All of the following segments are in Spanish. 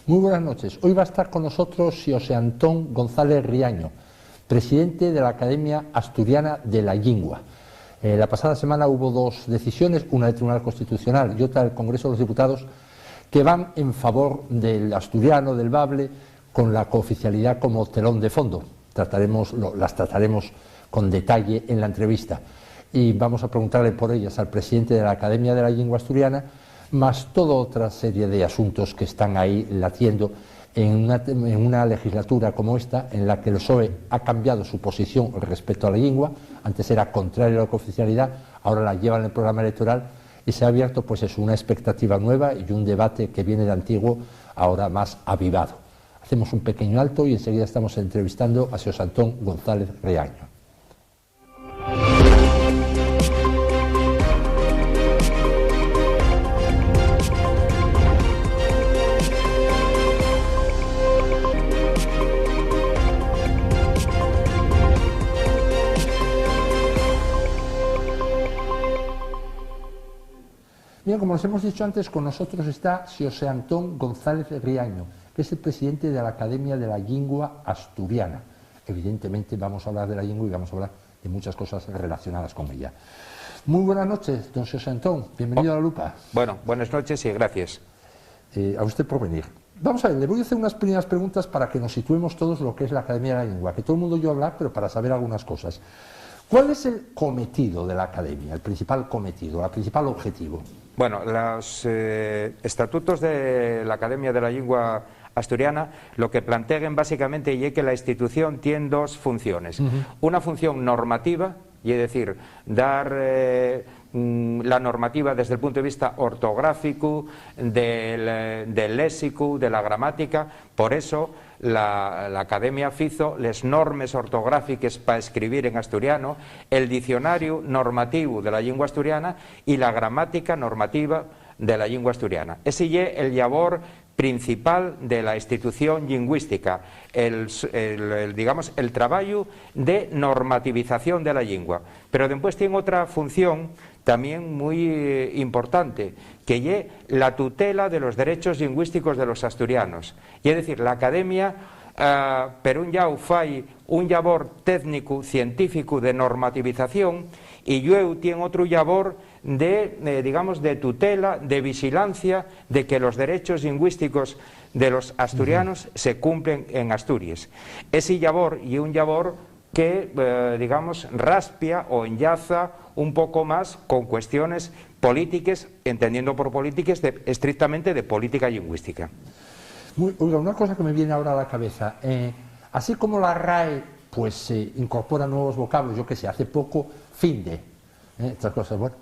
Muy buenas noches. Hoy va a estar con nosotros José Antón González Riaño, presidente de la Academia Asturiana de la Llingua. La pasada semana hubo dos decisiones, una del Tribunal Constitucional y otra del Congreso de los Diputados, que van en favor del asturiano, del bable, con la cooficialidad como telón de fondo. Las trataremos con detalle en la entrevista y vamos a preguntarle por ellas al presidente de la Academia de la Llingua Asturiana, más toda otra serie de asuntos que están ahí latiendo en una legislatura como esta, en la que el PSOE ha cambiado su posición respecto a la lengua. Antes era contrario a la cooficialidad, ahora la lleva en el programa electoral y se ha abierto pues eso, una expectativa nueva y un debate que viene de antiguo, ahora más avivado. Hacemos un pequeño alto y enseguida estamos entrevistando a José Antón González Riaño. Bien, como les hemos dicho antes, con nosotros está José Antón González Riaño, que es el presidente de la Academia de la Llingua Asturiana. Evidentemente vamos a hablar de la lengua y vamos a hablar de muchas cosas relacionadas con ella. Muy buenas noches, don José Antón, bienvenido a La Lupa. Bueno, buenas noches y gracias. A usted por venir. Vamos a ver, le voy a hacer unas primeras preguntas para que nos situemos todos lo que es la Academia de la Lengua, que todo el mundo oye hablar, pero para saber algunas cosas. ¿Cuál es el cometido de la Academia, el principal cometido, el principal objetivo? Bueno, los estatutos de la Academia de la Lengua Asturiana lo que plantean básicamente es que la institución tiene dos funciones. Una función normativa, y es decir, dar la normativa desde el punto de vista ortográfico, del léxico, de la gramática. Por eso la Academia fizo les normes ortográficas para escribir en asturiano, el diccionario normativo de la lengua asturiana y la gramática normativa de la lengua asturiana. Ese es el labor principal de la institución lingüística, digamos, el trabajo de normativización de la lengua. Pero después tiene otra función también muy importante, que es la tutela de los derechos lingüísticos de los asturianos. Y es decir, la Academia, per un lado, fai un labor técnico, científico de normativización, y luego tiene otro labor digamos, de tutela, de vigilancia de que los derechos lingüísticos de los asturianos se cumplen en Asturias. Ese labor y un labor que, digamos, raspia o enlaza un poco más con cuestiones políticas, entendiendo por políticas estrictamente de política lingüística. Oiga, una cosa que me viene ahora a la cabeza, así como la RAE pues incorpora nuevos vocablos, yo que sé, hace poco finde, estas cosas, bueno,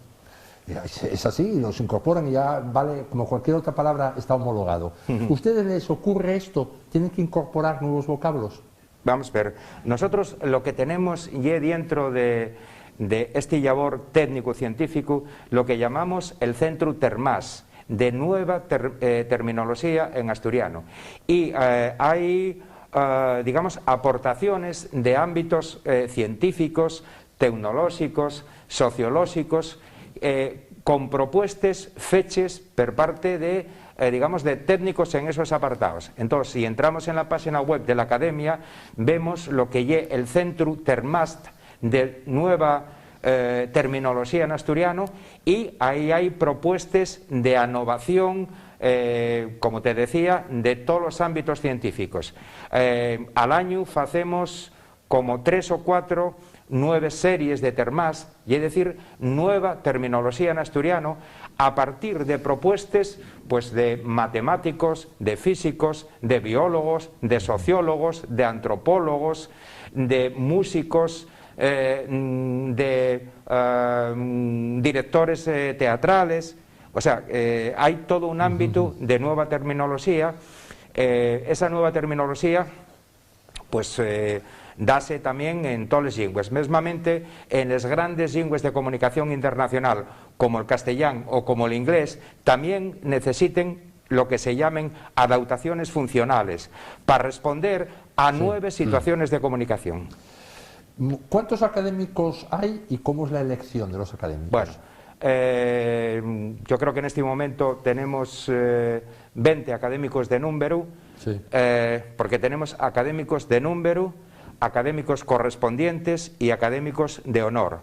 es así, los incorporan y ya vale, como cualquier otra palabra, está homologado. ¿Ustedes les ocurre esto? ¿Tienen que incorporar nuevos vocablos? Vamos a ver, nosotros lo que tenemos y dentro de este labor técnico-científico, lo que llamamos el Centro Termás, de nueva terminología en asturiano. Y hay, digamos, aportaciones de ámbitos científicos, tecnológicos, sociológicos, con propuestas fechas por parte de, digamos, de técnicos en esos apartados. Entonces, si entramos en la página web de la Academia, vemos lo que es el Centro Termast de nueva terminología en asturiano, y ahí hay propuestas de innovación, como te decía, de todos los ámbitos científicos. Al año hacemos como 3 o 4 nueve series de termás, y es decir, nueva terminología en asturiano, a partir de propuestas pues de matemáticos, de físicos, de biólogos, de sociólogos, de antropólogos, de músicos, de directores teatrales. O sea, hay todo un ámbito de nueva terminología. Esa nueva terminología pues dase también en todas las lenguas, mesmamente en las grandes lenguas de comunicación internacional como el castellano o como el inglés, también necesiten lo que se llamen adaptaciones funcionales para responder a nuevas situaciones de comunicación. ¿Cuántos académicos hay y cómo es la elección de los académicos? Bueno, Yo creo que en este momento tenemos 20 académicos de número, sí. Porque tenemos académicos de número, académicos correspondientes y académicos de honor.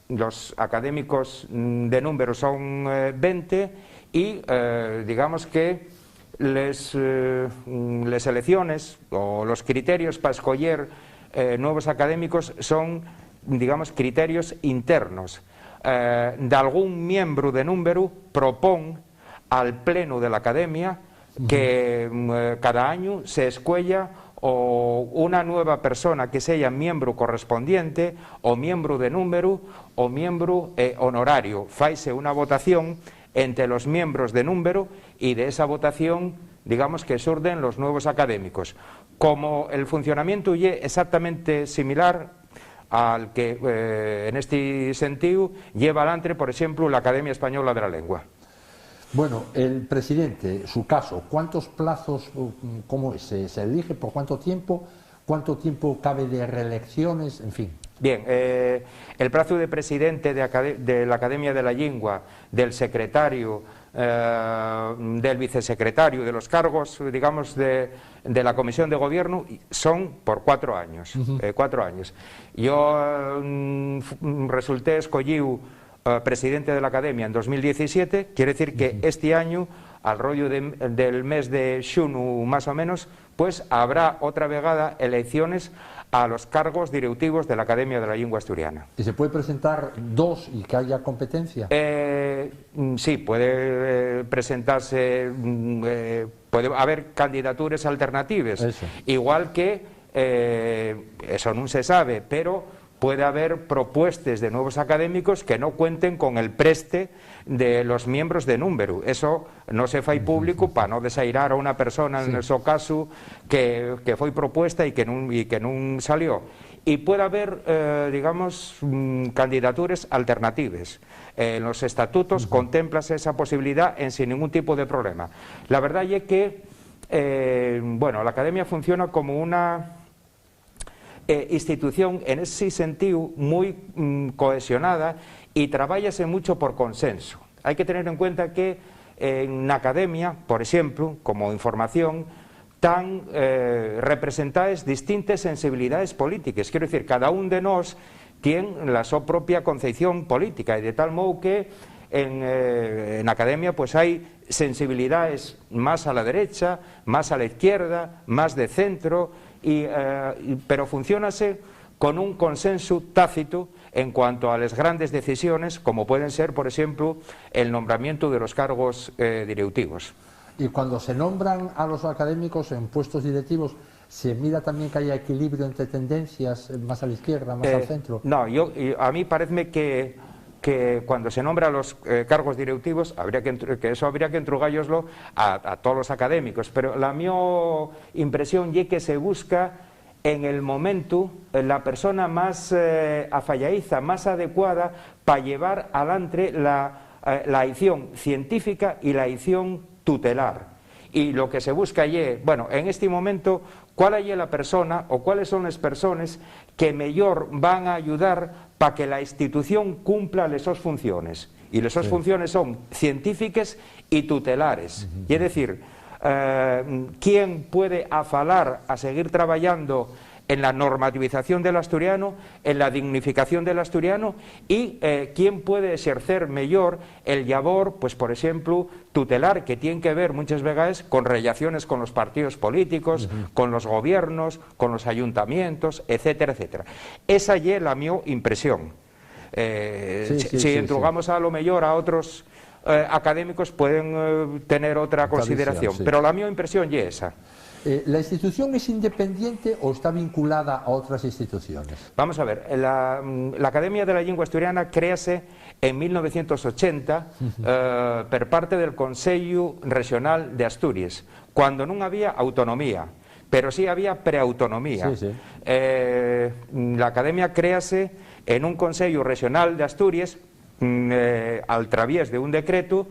Los académicos de número son 20 y digamos que les elecciones o los criterios para escoger nuevos académicos son, digamos, criterios internos. De algún miembro de número propón al pleno de la academia que cada año se escuella o una nueva persona que sea miembro correspondiente o miembro de número o miembro honorario. Faise una votación entre los miembros de número y de esa votación, digamos, que surden los nuevos académicos. Como el funcionamiento es exactamente similar al que en este sentido lleva adelante, por ejemplo, la Academia Española de la Lengua. Bueno, el presidente, su caso, ¿cuántos plazos, cómo es? ¿Se elige por cuánto tiempo? ¿Cuánto tiempo cabe de reelecciones? En fin. Bien, el plazo de presidente de la Academia de la Lengua, del secretario, del vicesecretario, de los cargos, digamos, de la Comisión de Gobierno, son por 4 años. 4 años. Yo resulté escogido presidente de la Academia en 2017, quiere decir que este año, al rollo del mes de xunu más o menos, pues habrá otra vegada elecciones a los cargos directivos de la Academia de la Lengua Asturiana. ¿Y se puede presentar 2 y que haya competencia? Sí, puede presentarse, puede haber candidaturas alternativas, eso. Igual que, eso no se sabe, pero puede haber propuestas de nuevos académicos que no cuenten con el preste de los miembros de número. Eso no se fai público para no desairar a una persona, en el seu caso, que foi propuesta y que non salió. Y puede haber, digamos, candidaturas alternativas. En los estatutos contémplase esa posibilidad sin ningún tipo de problema. La verdad es que, bueno, la Academia funciona como una institución en ese sentido muy cohesionada y trabállase mucho por consenso. Hay que tener en cuenta que en la academia, por ejemplo, como información, están representadas distintas sensibilidades políticas. Quiero decir, cada uno de nos tiene la su propia concepción política y de tal modo que en la academia pues hay sensibilidades más a la derecha, más a la izquierda, más de centro, pero funcionase con un consenso tácito en cuanto a las grandes decisiones, como pueden ser, por ejemplo, el nombramiento de los cargos directivos. Y cuando se nombran a los académicos en puestos directivos, ¿se mira también que haya equilibrio entre tendencias, más a la izquierda, más al centro? No, a mí parece que cuando se nombra los cargos directivos, eso habría que entrugálloslo a todos los académicos, pero la mi impresión es que se busca en el momento la persona más afallaiza, más adecuada para llevar adelante la acción científica y la acción tutelar. Y lo que se busca es, bueno, en este momento, ¿cuál es la persona o cuáles son las personas que mejor van a ayudar para que la institución cumpla las sus funciones? Y las sus funciones son científicas y tutelares. Y es decir, ¿quién puede afalar a seguir trabajando en la normativización del asturiano, en la dignificación del asturiano, y quién puede ejercer mejor el labor, pues por ejemplo, tutelar, que tiene que ver muchas veces con relaciones con los partidos políticos, con los gobiernos, con los ayuntamientos, etcétera, etcétera. Esa es la mi impresión. Si entrugamos a lo mejor a otros académicos pueden tener otra consideración, pero la mi impresión es esa. ¿La institución es independiente o está vinculada a otras instituciones? Vamos a ver, la Academia de la Lengua Asturiana créase en 1980 per parte del Consello Regional de Asturias, cuando no había autonomía, pero sí había preautonomía. La Academia créase en un Consello Regional de Asturias al través de un decreto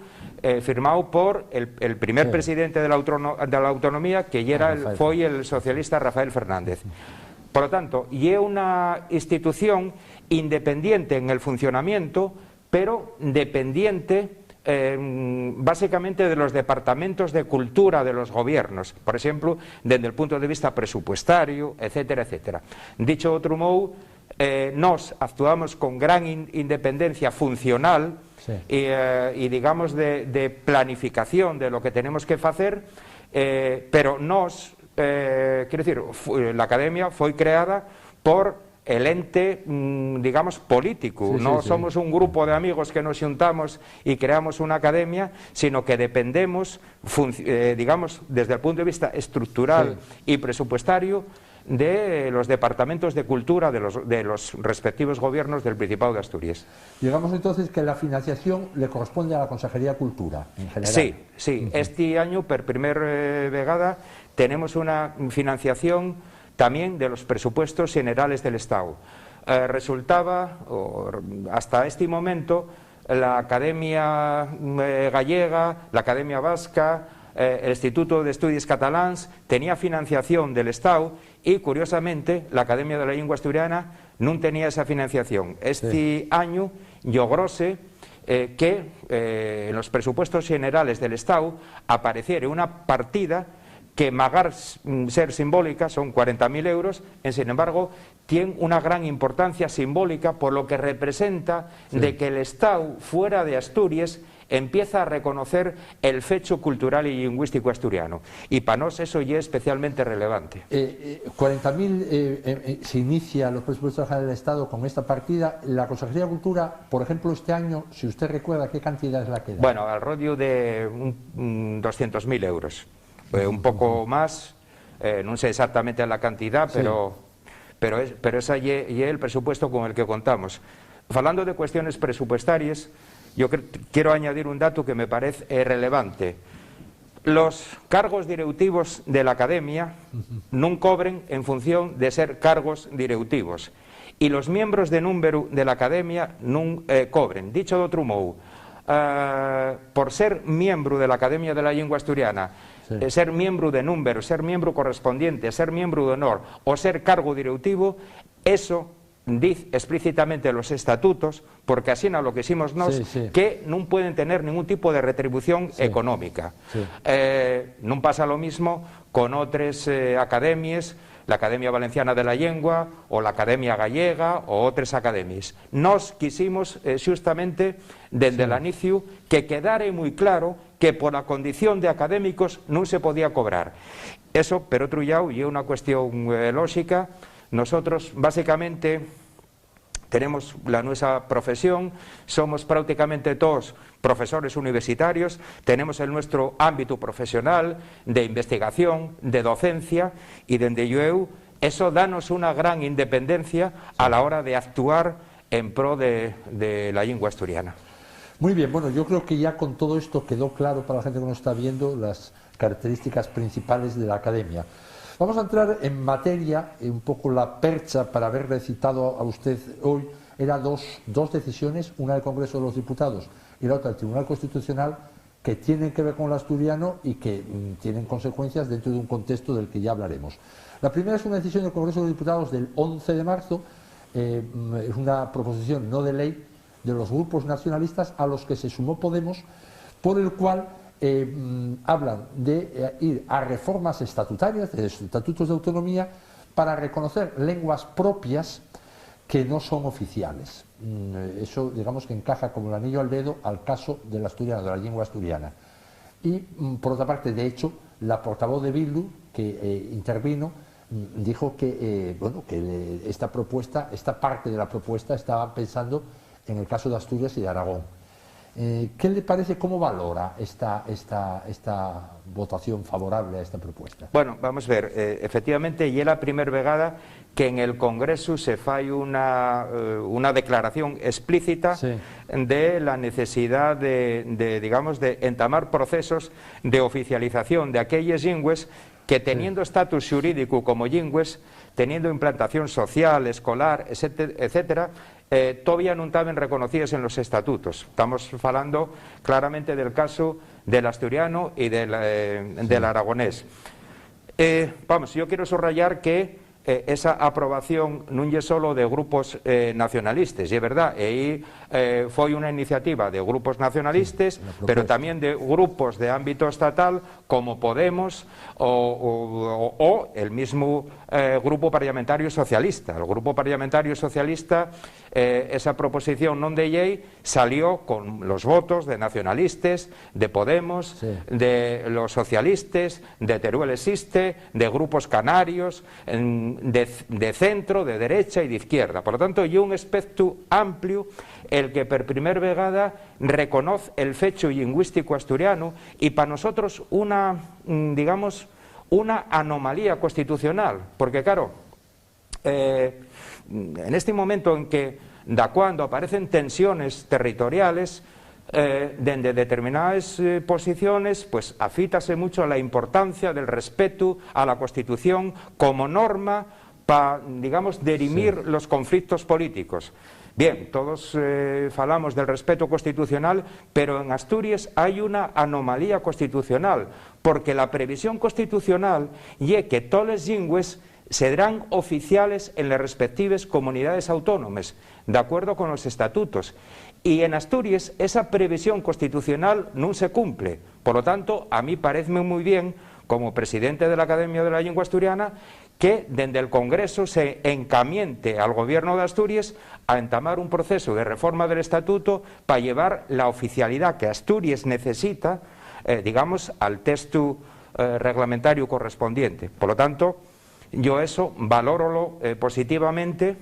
firmado por el primer presidente de la autonomía, que fue el socialista Rafael Fernández. Por lo tanto, y es una institución independiente en el funcionamiento, pero dependiente básicamente de los departamentos de cultura de los gobiernos, por ejemplo, desde el punto de vista presupuestario, etcétera, etcétera. Dicho de outro modo, nos actuamos con gran independencia funcional, sí, y digamos de planificación de lo que tenemos que facer, pero nos, quero dicir, la Academia foi creada por el ente, digamos, político. Sí, no somos un grupo de amigos que nos juntamos y creamos una academia, sino que dependemos, digamos, desde el punto de vista estructural y presupuestario, de los departamentos de cultura de los respectivos gobiernos del Principado de Asturias. Digamos entonces que la financiación le corresponde a la Consejería de Cultura, en general. Sí, sí. Este año, por primera vegada, tenemos una financiación también de los presupuestos generales del Estado. Resultaba, hasta este momento, la Academia Gallega, la Academia Vasca, el Instituto de Estudios Catalans tenía financiación del Estado y, curiosamente, la Academia de la Lengua Asturiana no tenía esa financiación. Este año logróse que en los presupuestos generales del Estado apareciera una partida que, magar ser simbólica, son 40.000 euros, sin embargo, tiene una gran importancia simbólica por lo que representa de que el Estado, fuera de Asturias, empieza a reconocer el fecho cultural y lingüístico asturiano. Y para nosotros eso ya es especialmente relevante. 40.000 se inicia los presupuestos generales del Estado con esta partida. La Consejería de Cultura, por ejemplo, este año, si usted recuerda, ¿qué cantidad es la que da? Bueno, al rollo de 200.000 euros. Un poco más, no sé exactamente la cantidad, pero esa es el presupuesto con el que contamos. Hablando de cuestiones presupuestarias, yo quiero añadir un dato que me parece relevante. Los cargos directivos de la Academia no cobren en función de ser cargos directivos, y los miembros de número de la Academia no cobren. Dicho de otro modo, por ser miembro de la Academia de la Lengua Asturiana, ser miembro de número, ser miembro correspondiente, ser miembro de honor o ser cargo directivo, eso dice explícitamente los estatutos, porque así no lo que hicimos nos, que no pueden tener ningún tipo de retribución económica. No pasa lo mismo con otras academias, la Academia Valenciana de la Lengua o la Academia Gallega o otras academias. Nos quisimos justamente desde el inicio que quedara muy claro que por la condición de académicos no se podía cobrar. Eso, por otro lado, y es una cuestión lógica. Nosotros básicamente tenemos la nuestra profesión, somos prácticamente todos profesores universitarios, tenemos el nuestro ámbito profesional de investigación, de docencia, y desde yo eso danos una gran independencia a la hora de actuar en pro de la lengua asturiana. Muy bien, bueno, yo creo que ya con todo esto quedó claro para la gente que nos está viendo las características principales de la Academia. Vamos a entrar en materia, un poco la percha para haberle citado a usted hoy, era dos decisiones, una del Congreso de los Diputados y la otra del Tribunal Constitucional, que tienen que ver con el asturiano y que tienen consecuencias dentro de un contexto del que ya hablaremos. La primera es una decisión del Congreso de los Diputados del 11 de marzo, es una proposición no de ley de los grupos nacionalistas a los que se sumó Podemos, por el cual hablan de ir a reformas estatutarias, de estatutos de autonomía, para reconocer lenguas propias que no son oficiales. Eso, digamos, que encaja como el anillo al dedo al caso del asturiano, de la lengua asturiana. Y, por otra parte, de hecho, la portavoz de Bildu, que intervino, dijo que, bueno, que esta parte de la propuesta estaba pensando en el caso de Asturias y de Aragón. ¿Qué le parece, cómo valora esta votación favorable a esta propuesta? Bueno, vamos a ver, efectivamente, y es la primera vegada que en el Congreso se fai una declaración explícita de la necesidad digamos, de entamar procesos de oficialización de aquellas lingües que, teniendo estatus jurídico como lingües, teniendo implantación social, escolar, etcétera, todavía no estaban reconocidas en los estatutos. Estamos hablando claramente del caso del asturiano y del aragonés. Vamos, yo quiero subrayar que esa aprobación non é só de grupos nacionalistas, e é verdad, e aí foi unha iniciativa de grupos nacionalistas, pero tamén de grupos de ámbito estatal como Podemos o el mismo grupo parlamentario socialista. El grupo parlamentario socialista, esa proposición non de ley salió con los votos de nacionalistas, de Podemos, de los socialistas, de Teruel Existe, de grupos canarios, de centro, de derecha e de izquierda. Por lo tanto, hai un espectro amplio el que per primer vegada reconoce el fecho lingüístico asturiano y para nosotros una, digamos, una anomalía constitucional, porque claro, en este momento en que da cuando aparecen tensiones territoriales, dende determinadas posiciones, pues afítase mucho a la importancia del respeto a la Constitución como norma para, digamos, dirimir los conflictos políticos. Bien, todos falamos del respeto constitucional, pero en Asturias hay una anomalía constitucional, porque la previsión constitucional es que todas las lingües serán oficiales en las respectivas comunidades autónomas, de acuerdo con los estatutos. Y en Asturias esa previsión constitucional no se cumple. Por lo tanto, a mí parece muy bien, como presidente de la Academia de la Lengua Asturiana, que desde el Congreso se encamiente al Gobierno de Asturias a entamar un proceso de reforma del Estatuto para llevar la oficialidad que Asturias necesita, digamos, al texto reglamentario correspondiente. Por lo tanto, yo eso valoro positivamente,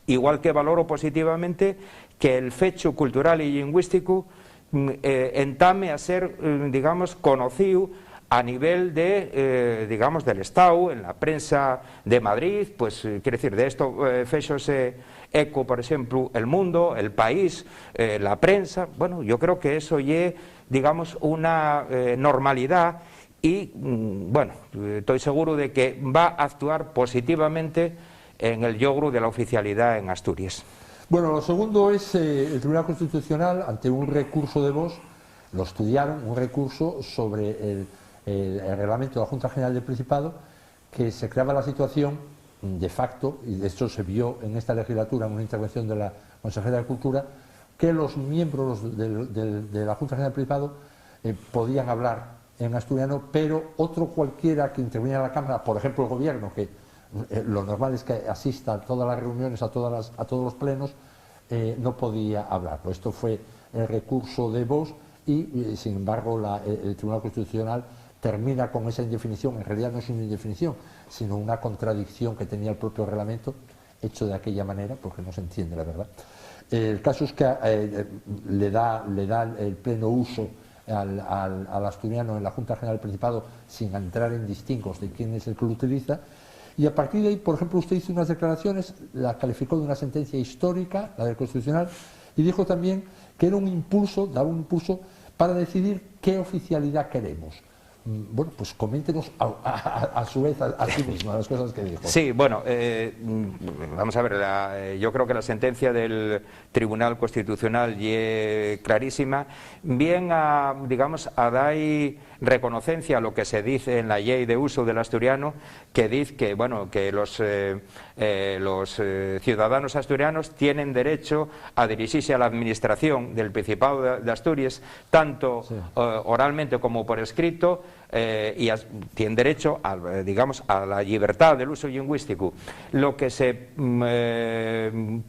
igual que valoro positivamente que el fecho cultural y lingüístico entame a ser, digamos, conocido a nivel de, digamos, del Estado, en la prensa de Madrid, pues, quiere decir, de esto fechos eco, por ejemplo, El Mundo, El País, la prensa. Bueno, yo creo que eso es, digamos, una normalidad y, bueno, estoy seguro de que va a actuar positivamente en el logro de la oficialidad en Asturias. Bueno, lo segundo es el Tribunal Constitucional, ante un recurso de Vox, lo estudiaron, un recurso sobre el reglamento de la Junta General del Principado, que se creaba la situación de facto, y de hecho se vio en esta legislatura en una intervención de la consejera de Cultura, que los miembros de la Junta General del Principado podían hablar en asturiano, pero otro cualquiera que interviniera en la Cámara, por ejemplo el Gobierno, que lo normal es que asista a todas las reuniones, a todos los plenos, no podía hablarlo. Esto fue el recurso de Vox y, sin embargo, el Tribunal Constitucional termina con esa indefinición. En realidad no es una indefinición, sino una contradicción que tenía el propio reglamento, hecho de aquella manera, porque no se entiende la verdad. El caso es que le da el pleno uso al asturiano en la Junta General del Principado sin entrar en distingos de quién es el que lo utiliza. Y a partir de ahí, por ejemplo, usted hizo unas declaraciones, la calificó de una sentencia histórica, la del Constitucional, y dijo también que era un impulso, daba un impulso para decidir qué oficialidad queremos. Bueno, pues coméntenos a su vez a sí mismo las cosas que dijo. Sí, bueno, vamos a ver, yo creo que la sentencia del Tribunal Constitucional es clarísima, bien digamos, a dar reconocencia a lo que se dice en la ley de uso del asturiano, que dice que, bueno, que los ciudadanos asturianos tienen derecho a dirigirse a la administración del Principado de Asturias, tanto oralmente como por escrito, y tienen derecho a, digamos, a la libertad del uso lingüístico. Lo que se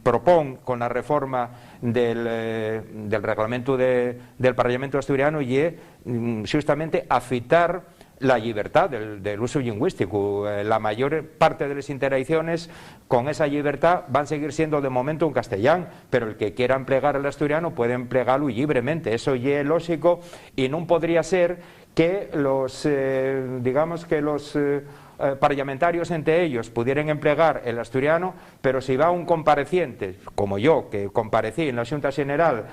propone con la reforma del reglamento del Parlamento asturiano y es justamente afitar la libertad del uso lingüístico. La mayor parte de las interacciones con esa libertad van a seguir siendo de momento en castellano, pero el que quiera emplear el asturiano puede emplearlo libremente. Eso ya es lógico y no podría ser que los, digamos que los parlamentarios entre ellos pudieran emplear el asturiano, pero si va un compareciente, como yo, que comparecí en la Xunta General,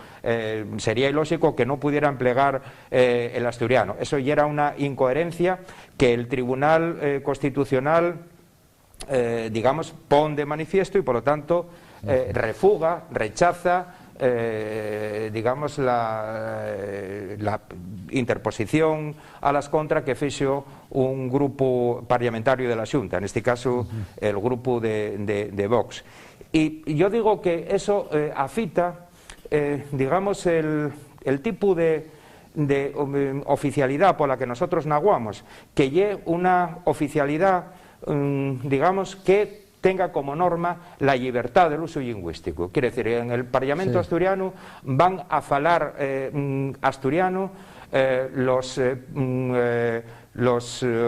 sería ilógico que no pudiera emplear el asturiano. Eso ya era una incoherencia que el Tribunal Constitucional, digamos, pone de manifiesto y, por lo tanto, refuga, rechaza digamos, la interposición a las contra que fixo un grupo parlamentario de la Xunta, en este caso el grupo de Vox. Y yo digo que eso afita, digamos, el tipo de oficialidad por la que nosotros naguamos, que lle una oficialidad, digamos, que tenga como norma la libertad del uso lingüístico. Quiere decir, en el Parlamento asturiano van a falar asturiano los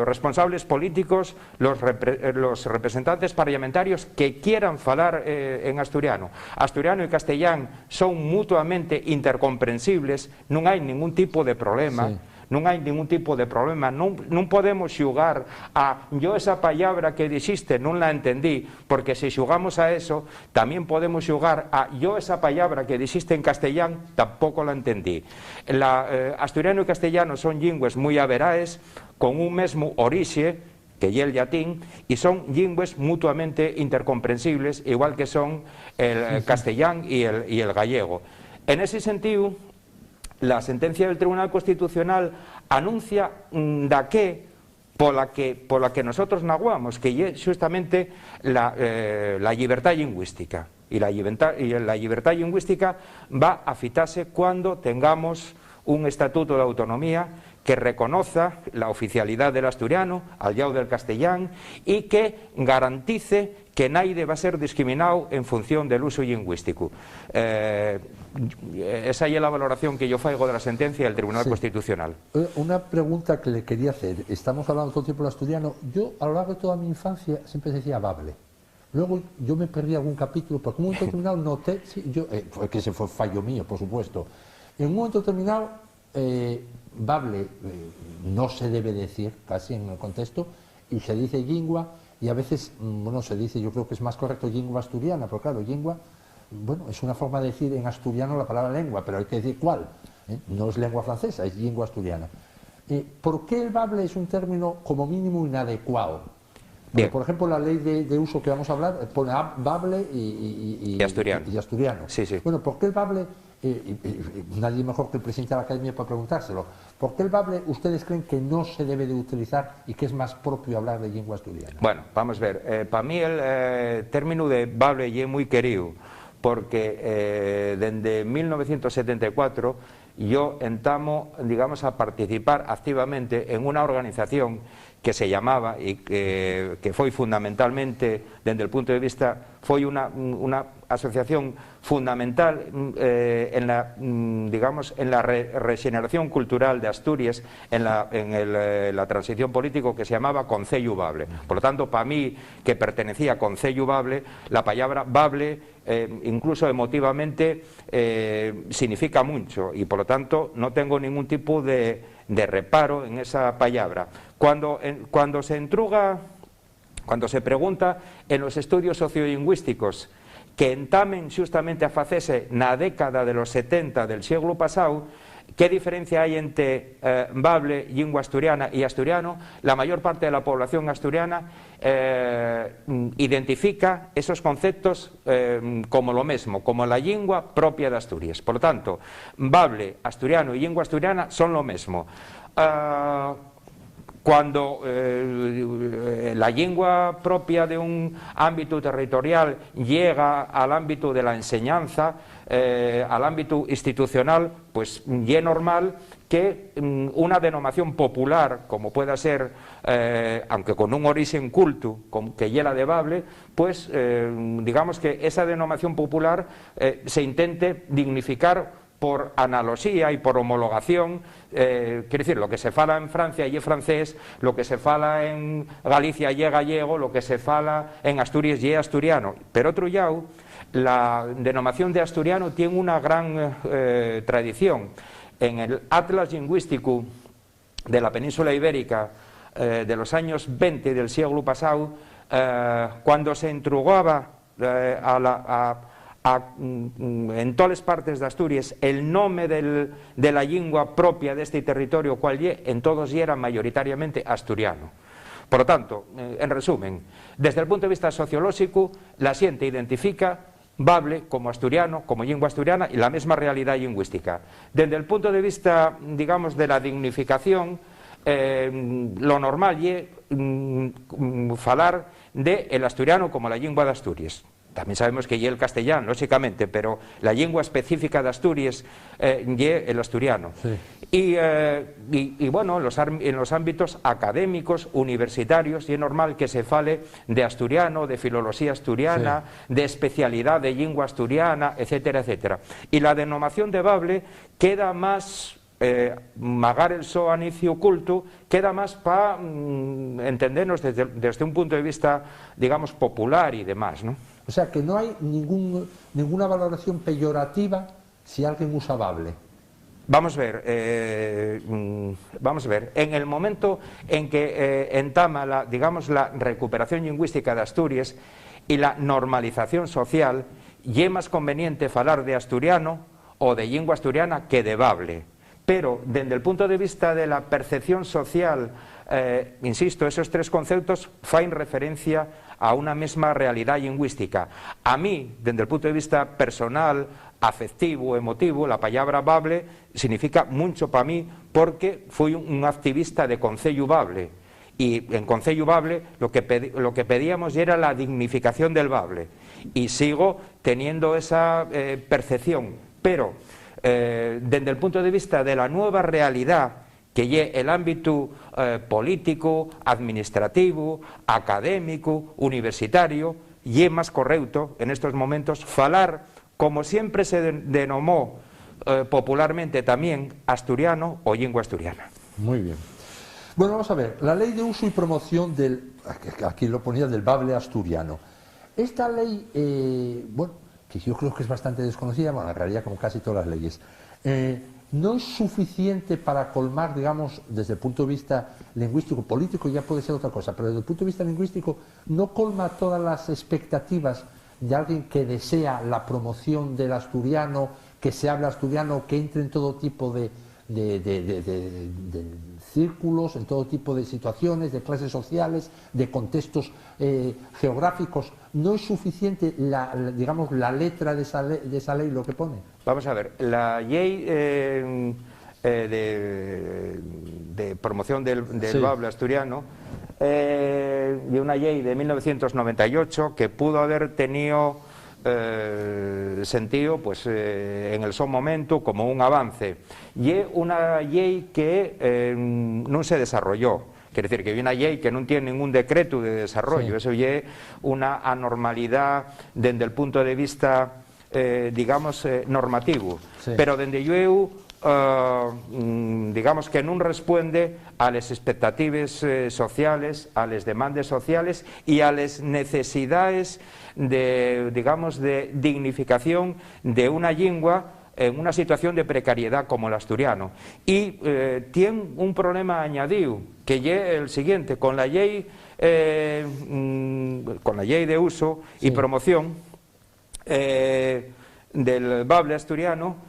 responsables políticos, los representantes parlamentarios que quieran falar en asturiano. Asturiano y castellán son mutuamente intercomprensibles, non hai ningún tipo de problema. Non hai ningún tipo de problema, non podemos xugar a yo esa palabra que dixiste non la entendí, porque se xugamos a eso, tamén podemos xugar a yo esa palabra que dixiste en castellán tampouco la entendí. Asturiano e castellano son lingües moi averaes, con un mesmo orixe, que é el latín, e son lingües mutuamente intercomprensibles, igual que son el castellán e el gallego. En ese sentido, la sentencia del Tribunal Constitucional anuncia pola que nosotros naguamos, que é justamente la libertad lingüística. Y la libertad lingüística va a fitarse cuando tengamos un estatuto de autonomía que reconozca la oficialidad del asturiano al lado del castellán y que garantice que nadie va a ser discriminado en función del uso lingüístico. Esa es la valoración que yo faigo de la sentencia del Tribunal Constitucional. Una pregunta que le quería hacer. Estamos hablando todo el tiempo del asturiano. Yo, a lo largo de toda mi infancia, siempre decía bable. Luego yo me perdí algún capítulo, porque en un momento determinado noté, que ese fue fallo mío, por supuesto. En un momento determinado, bable no se debe decir, casi en el contexto, y se dice lingua, y a veces, bueno, se dice, yo creo que es más correcto lingua asturiana, pero claro, lingua, bueno, es una forma de decir en asturiano la palabra lengua, pero hay que decir cuál, no es lengua francesa, es lingua asturiana. ¿Por qué el bable es un término como mínimo inadecuado? Porque, por ejemplo, la ley de uso que vamos a hablar pone bable y asturiano. Sí, sí. Bueno, ¿por qué el bable? Nadie mejor que el presidente de la Academia para preguntárselo. ¿Por qué el bable ustedes creen que no se debe de utilizar y que es más propio hablar de lengua asturiana? Bueno, vamos a ver. Para mí el término de bable es muy querido, porque desde 1974 yo entamo, digamos, a participar activamente en una organización que se llamaba y que foi fundamentalmente, desde el punto de vista, foi una asociación fundamental en la, digamos, en la regeneración cultural de Asturias, en la transición política, que se llamaba Concello Bable. Por lo tanto, para mí, que pertenecía a Concello Bable, la palabra bable, incluso emotivamente, significa mucho, y por lo tanto no tengo ningún tipo de reparo en esa palabra. Cuando se pregunta en los estudios sociolingüísticos que entamen justamente a facese na década de los 70 del siglo pasado, ¿qué diferencia hay entre bable, lingua asturiana y asturiano? La mayor parte de la población asturiana identifica esos conceptos como lo mismo, como la lengua propia de Asturias. Por lo tanto, bable, asturiano y lengua asturiana son lo mismo. Cuando la lengua propia de un ámbito territorial llega al ámbito de la enseñanza, al ámbito institucional, pues es normal que una denominación popular, como pueda ser, aunque con un origen culto, que es la de bable, pues digamos que esa denominación popular se intente dignificar por analogía y por homologación. Quiere decir, lo que se fala en Francia y es francés, lo que se fala en Galicia y es gallego, lo que se fala en Asturias y es asturiano. Pero otro lado, la denominación de asturiano tiene una gran tradición. En el Atlas Lingüístico de la península ibérica de los años 20 del siglo pasado, cuando se intrugaba en todas las partes de Asturias el nombre de la lengua propia de este territorio, cual en todos era mayoritariamente asturiano. Por lo tanto, en resumen, desde el punto de vista sociológico, la xente identifica bable como asturiano, como lingua asturiana y la mesma realidad lingüística. Desde el punto de vista, digamos, de la dignificación, lo normal é falar de el asturiano como la lingua de Asturias. Tamén sabemos que é el castellano, lógicamente, pero la lingua específica de Asturias é el asturiano. Sí. Y bueno, en los ámbitos académicos, universitarios, é normal que se fale de asturiano, de filología asturiana, sí, de especialidad de lingua asturiana, etcétera, etcétera. Y la denominación de bable queda más... magar el so anicio culto queda más para entendernos desde un punto de vista, digamos, popular y demás, ¿no? O sea que no hay ninguna valoración peyorativa si alguien usa bable. Vamos a ver, en el momento en que entama digamos, la recuperación lingüística de Asturias y la normalización social, y es más conveniente falar de asturiano o de lingua asturiana que de bable. Pero, desde el punto de vista de la percepción social, insisto, esos tres conceptos fan referencia a una misma realidad lingüística. A mí, desde el punto de vista personal, afectivo, emotivo, la palabra bable significa mucho para mí porque fui un activista de Concello Bable. Y en Concello Bable lo que pedíamos era la dignificación del bable. Y sigo teniendo esa percepción. Pero, desde el punto de vista de la nueva realidad que lle el ámbito político, administrativo, académico, universitario, lle máis correcto en estos momentos falar, como siempre se denomó popularmente también, asturiano o lingua asturiana. Muy bien. Bueno, vamos a ver, la ley de uso y promoción aquí lo ponía, del bable asturiano. Esta ley, bueno, que yo creo que es bastante desconocida, bueno, en realidad como casi todas las leyes, no es suficiente para colmar, digamos, desde el punto de vista lingüístico, político ya puede ser otra cosa, pero desde el punto de vista lingüístico no colma todas las expectativas de alguien que desea la promoción del asturiano, que se hable asturiano, que entre en todo tipo de círculos, en todo tipo de situaciones, de clases sociales, de contextos geográficos. ¿No es suficiente, digamos, la letra de esa ley lo que pone? Vamos a ver, la ley de promoción del sí, bable asturiano y una ley de 1998 que pudo haber tenido sentido pues, en el son momento como un avance, y una ley que no se desarrolló. Quiere decir que hay una ley que no tiene ningún decreto de desarrollo, sí, eso es una anormalidad desde el punto de vista, digamos, normativo, sí, pero desde yo digamos que no responde a las expectativas sociales, a las demandas sociales y a las necesidades de, digamos, de dignificación de una lengua en una situación de precariedad como el asturiano. Y tiene un problema añadido, que es el siguiente: con la ley de uso sí, y promoción del bable asturiano,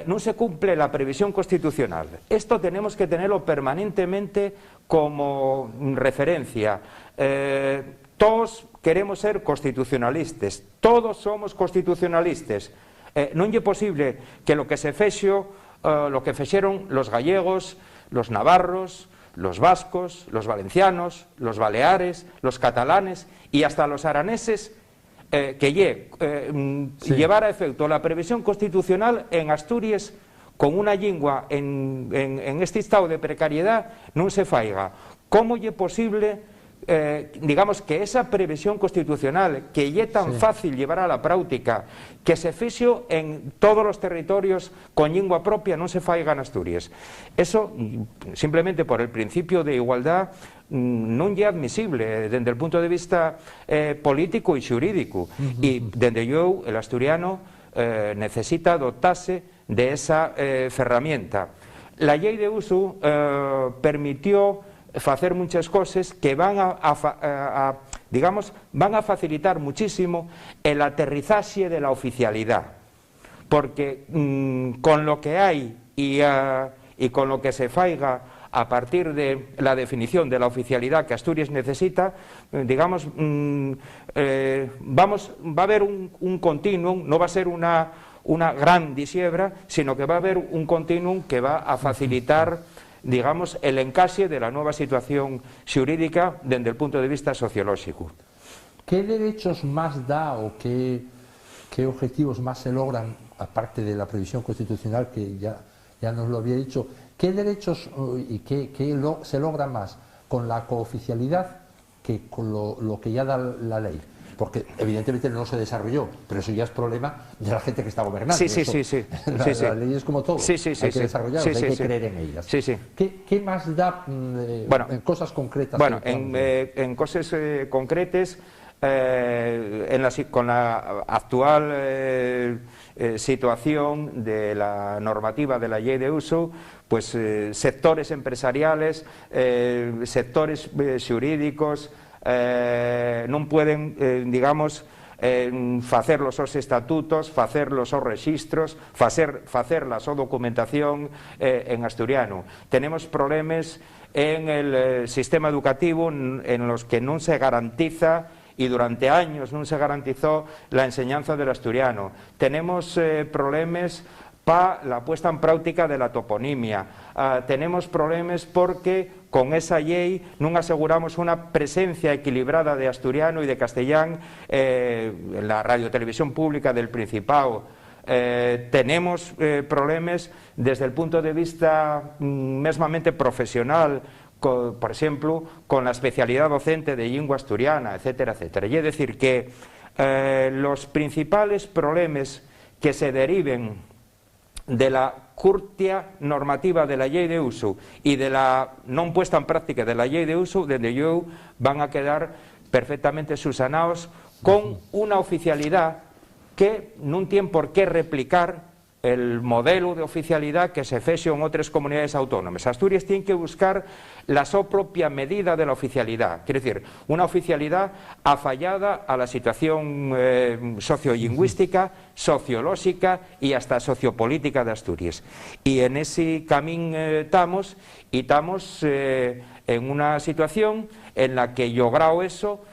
no se cumple la previsión constitucional. Esto tenemos que tenerlo permanentemente como referencia. Todos queremos ser constitucionalistas, todos somos constitucionalistas. Non é posible que lo que se fexo, lo que fexeron los gallegos, los navarros, los vascos, los valencianos, los baleares, los catalanes y hasta los araneses, sí, llevar a efecto la previsión constitucional en Asturias con una lingua en este estado de precariedad non se faiga. Como é posible digamos que esa previsión constitucional que é tan sí, fácil llevar a la práctica, que se fixo en todos los territorios con lingua propia, non se faiga en Asturias? Eso, simplemente por el principio de igualdad, non é admisible desde el punto de vista político y xurídico. Y desde yo, el asturiano necesita dotarse de esa ferramenta. La ley de uso permitió hacer muchas cosas que van digamos, van a facilitar muchísimo el aterrizaje de la oficialidad, porque con lo que hay y con lo que se faiga a partir de la definición de la oficialidad que Asturias necesita, digamos, va a haber un continuum, no va a ser una gran disiebra, sino que va a haber un continuum que va a facilitar, digamos, el encase de la nueva situación xurídica desde el punto de vista sociológico. ¿Qué derechos más da o qué objetivos más se logran, aparte de la previsión constitucional que ya nos lo había dicho, qué derechos y qué se logra más con la cooficialidad que con lo que ya da la ley? Porque evidentemente no se desarrolló, pero eso ya es problema de la gente que está gobernando. Sí. La ley es como todo, hay que desarrollarlas, hay que creer en ellas. ¿Qué más da en cosas concretas? Bueno, en cosas concretas, con la actual situación de la normativa de la ley de uso, pues sectores empresariales, sectores xurídicos, non poden, digamos, facer os seus estatutos, facer os seus registros, facer a súa documentación en asturiano. Tenemos problemas en el sistema educativo en los que non se garantiza, y durante años non se garantizó, la enseñanza del asturiano. Tenemos problemas para la puesta en práctica de la toponimia. Tenemos problemas porque con esa ley non aseguramos una presencia equilibrada de asturiano y de castellán en la radiotelevisión pública del Principado. Tenemos problemas desde el punto de vista mesmamente profesional, por ejemplo, con la especialidad docente de lengua asturiana, etcétera, etcétera. Y es decir, que los principales problemas que se deriven de la curtia normativa de la ley de uso y de la non puesta en práctica de la ley de uso, desde yo, van a quedar perfectamente subsanados con una oficialidad que non tiene por qué replicar el modelo de oficialidad que se fexo en otras comunidades autónomas. Asturias tiene que buscar la su propia medida de la oficialidad, quiere decir, una oficialidad afallada a la situación sociolingüística, sociológica y hasta sociopolítica de Asturias. Y en ese camino estamos en una situación en la que, logrado eso,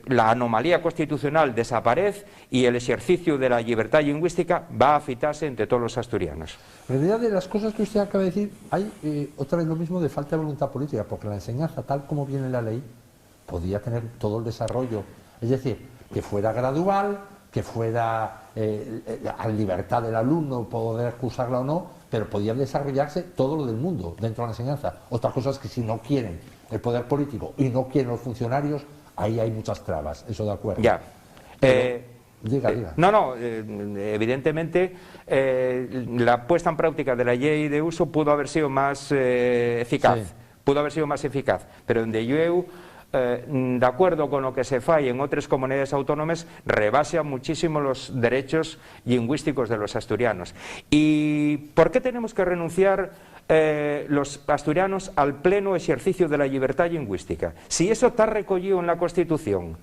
la anomalía constitucional desaparece y el ejercicio de la libertad lingüística va a afitarse entre todos los asturianos. En realidad, de las cosas que usted acaba de decir, hay otra vez lo mismo de falta de voluntad política, porque la enseñanza, tal como viene la ley, podía tener todo el desarrollo, es decir, que fuera gradual, que fuera a libertad del alumno poder cursarla o no, pero podía desarrollarse todo lo del mundo dentro de la enseñanza. Otra cosa es que si no quieren el poder político y no quieren los funcionarios, ahí hay muchas trabas, eso de acuerdo. Ya. Diga. Evidentemente, la puesta en práctica de la ley de uso pudo haber sido más eficaz, pero donde yo, de acuerdo con lo que se falla en otras comunidades autónomas, rebasa muchísimo los derechos lingüísticos de los asturianos. ¿Y por qué tenemos que renunciar los asturianos al pleno ejercicio de la libertad lingüística? Si eso está recogido en la Constitución,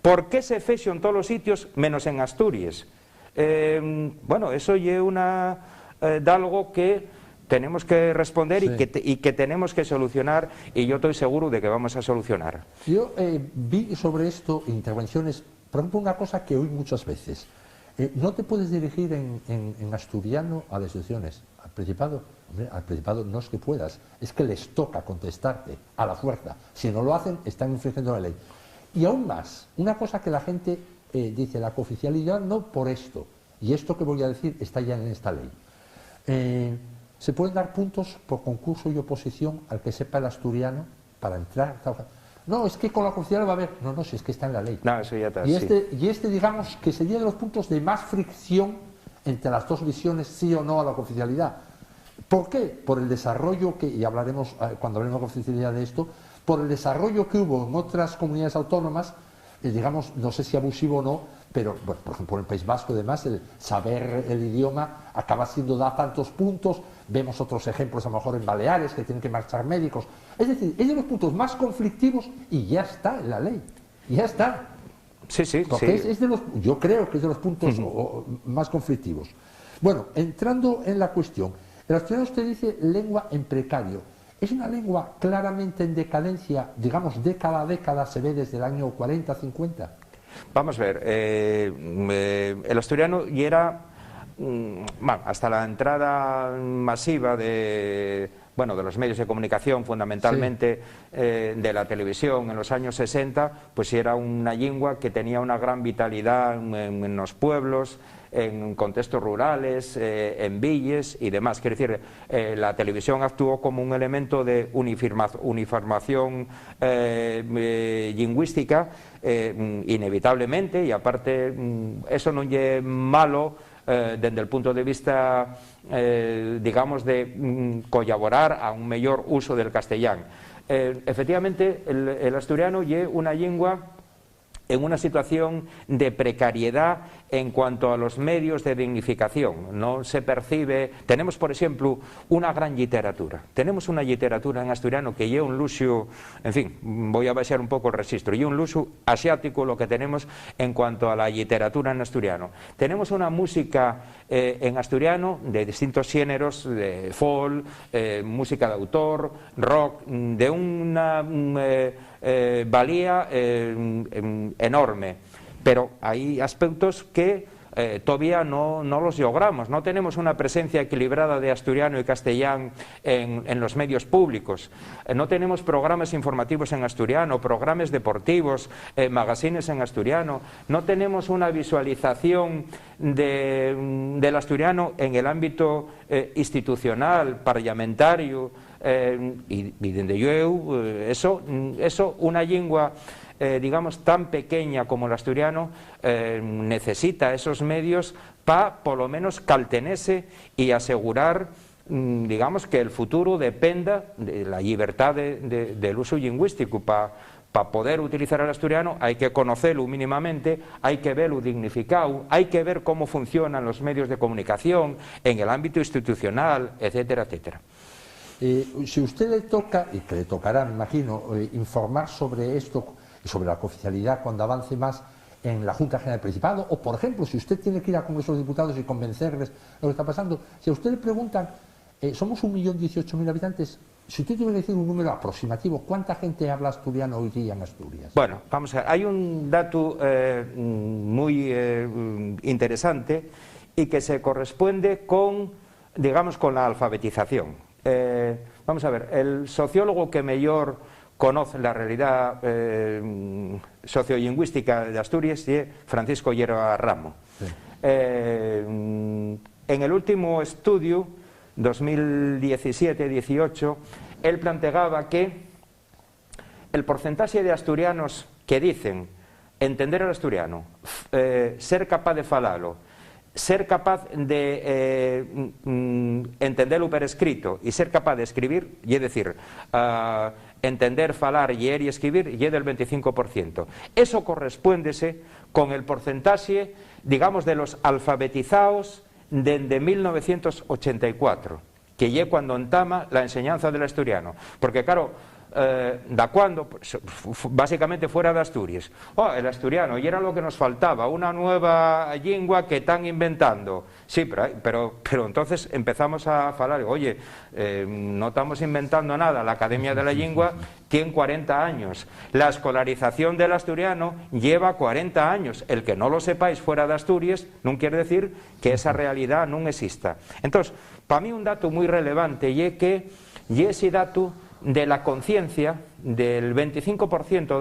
¿por qué se fexo en todos los sitios menos en Asturias? Bueno, eso es de algo que tenemos que responder y que tenemos que solucionar, y yo estoy seguro de que vamos a solucionar. Yo vi sobre esto intervenciones, por ejemplo, una cosa que oí muchas veces. No te puedes dirigir en asturiano a las instituciones, al Principado. Hombre, al Principado no es que puedas, es que les toca contestarte a la fuerza. Si no lo hacen, están infringiendo la ley. Y aún más, una cosa que la gente dice, la cooficialidad no por esto, y esto que voy a decir está ya en esta ley. Se pueden dar puntos por concurso y oposición al que sepa el asturiano para entrar. No, es que con la cooficialidad va a haber. No, si es que está en la ley. No, eso ya está. Y este, digamos, que sería de los puntos de más fricción entre las dos visiones, sí o no a la cooficialidad. ¿Por qué? Por el desarrollo que, y hablaremos cuando hablemos de cooficialidad de esto, por el desarrollo que hubo en otras comunidades autónomas, digamos, no sé si abusivo o no, pero bueno, por ejemplo en el País Vasco, además, el saber el idioma acaba siendo da tantos puntos. Vemos otros ejemplos a lo mejor en Baleares, que tienen que marchar médicos. Es decir, es de los puntos más conflictivos y ya está en la ley, ya está. Sí. Porque es de los, yo creo que es de los puntos más conflictivos. Bueno, entrando en la cuestión, El asturiano, usted dice lengua en precario. ¿Es una lengua claramente en decadencia, digamos, década a década, se ve desde el año 40, 50? Vamos a ver, el asturiano y era, bueno, hasta la entrada masiva de los medios de comunicación, fundamentalmente de la televisión en los años 60, pues era una lengua que tenía una gran vitalidad en los pueblos, en contextos rurales, en villes y demás. Quiere decir, la televisión actuó como un elemento de uniformación lingüística, inevitablemente, y aparte eso no es malo desde el punto de vista, digamos, de colaborar a un mejor uso del castellano. Efectivamente, el asturiano es una lengua en una situación de precariedad en cuanto a los medios de dignificación. No se percibe. Tenemos, por ejemplo, una gran literatura. Tenemos una literatura en asturiano que lleva un luxo, en fin, voy a baixar un poco el registro, lleva un luxo asiático lo que tenemos en cuanto a la literatura en asturiano. Tenemos una música en asturiano de distintos géneros, de folk, música de autor, rock, de una valía enorme, pero hay aspectos que todavía no los logramos. No tenemos una presencia equilibrada de asturiano y castellano en los medios públicos. No tenemos programas informativos en asturiano, programas deportivos, magazines en asturiano. No tenemos una visualización del asturiano en el ámbito institucional, parlamentario, y dende yo eso una lengua digamos tan pequeña como el asturiano necesita esos medios para por lo menos caltenese y asegurar, digamos, que el futuro dependa de la libertad del uso lingüístico. Para poder utilizar el asturiano hay que conocerlo mínimamente, hay que verlo dignificado, hay que ver cómo funcionan los medios de comunicación en el ámbito institucional, etcétera, etcétera. Si usted le toca, y que le tocará, me imagino, informar sobre esto, sobre la cooficialidad cuando avance más en la Junta General del Principado, o por ejemplo, si usted tiene que ir al Congreso de los Diputados y convencerles de lo que está pasando, si a usted le preguntan, somos 1.018.000 habitantes, si usted tuviera que decir un número aproximativo, ¿cuánta gente habla asturiano hoy día en Asturias? Bueno, vamos a ver, hay un dato muy interesante y que se corresponde con, digamos, con la alfabetización. Vamos a ver, el sociólogo que mejor conoce la realidad sociolingüística de Asturias es Francisco Hierba Ramo. Sí. En el último estudio, 2017-18, él planteaba que el porcentaje de asturianos que dicen entender el asturiano, ser capaz de falarlo, ser capaz de entenderlo por escrito y ser capaz de escribir, y es decir, entender, falar, leer y escribir, y es del 25%. Eso correspóndese con el porcentaje, digamos, de los alfabetizados desde 1984, que es cuando entama la enseñanza del asturiano. Porque, claro, ¿da cuándo? Básicamente fuera de Asturias. El asturiano, y era lo que nos faltaba, una nueva lengua que están inventando. Sí, pero entonces empezamos a hablar, oye, no estamos inventando nada, la Academia de la Lengua tiene 40 años, la escolarización del asturiano lleva 40 años, el que no lo sepáis fuera de Asturias no quiere decir que esa realidad no exista. Entonces, para mí un dato muy relevante y es que ese dato de la conciencia del 25%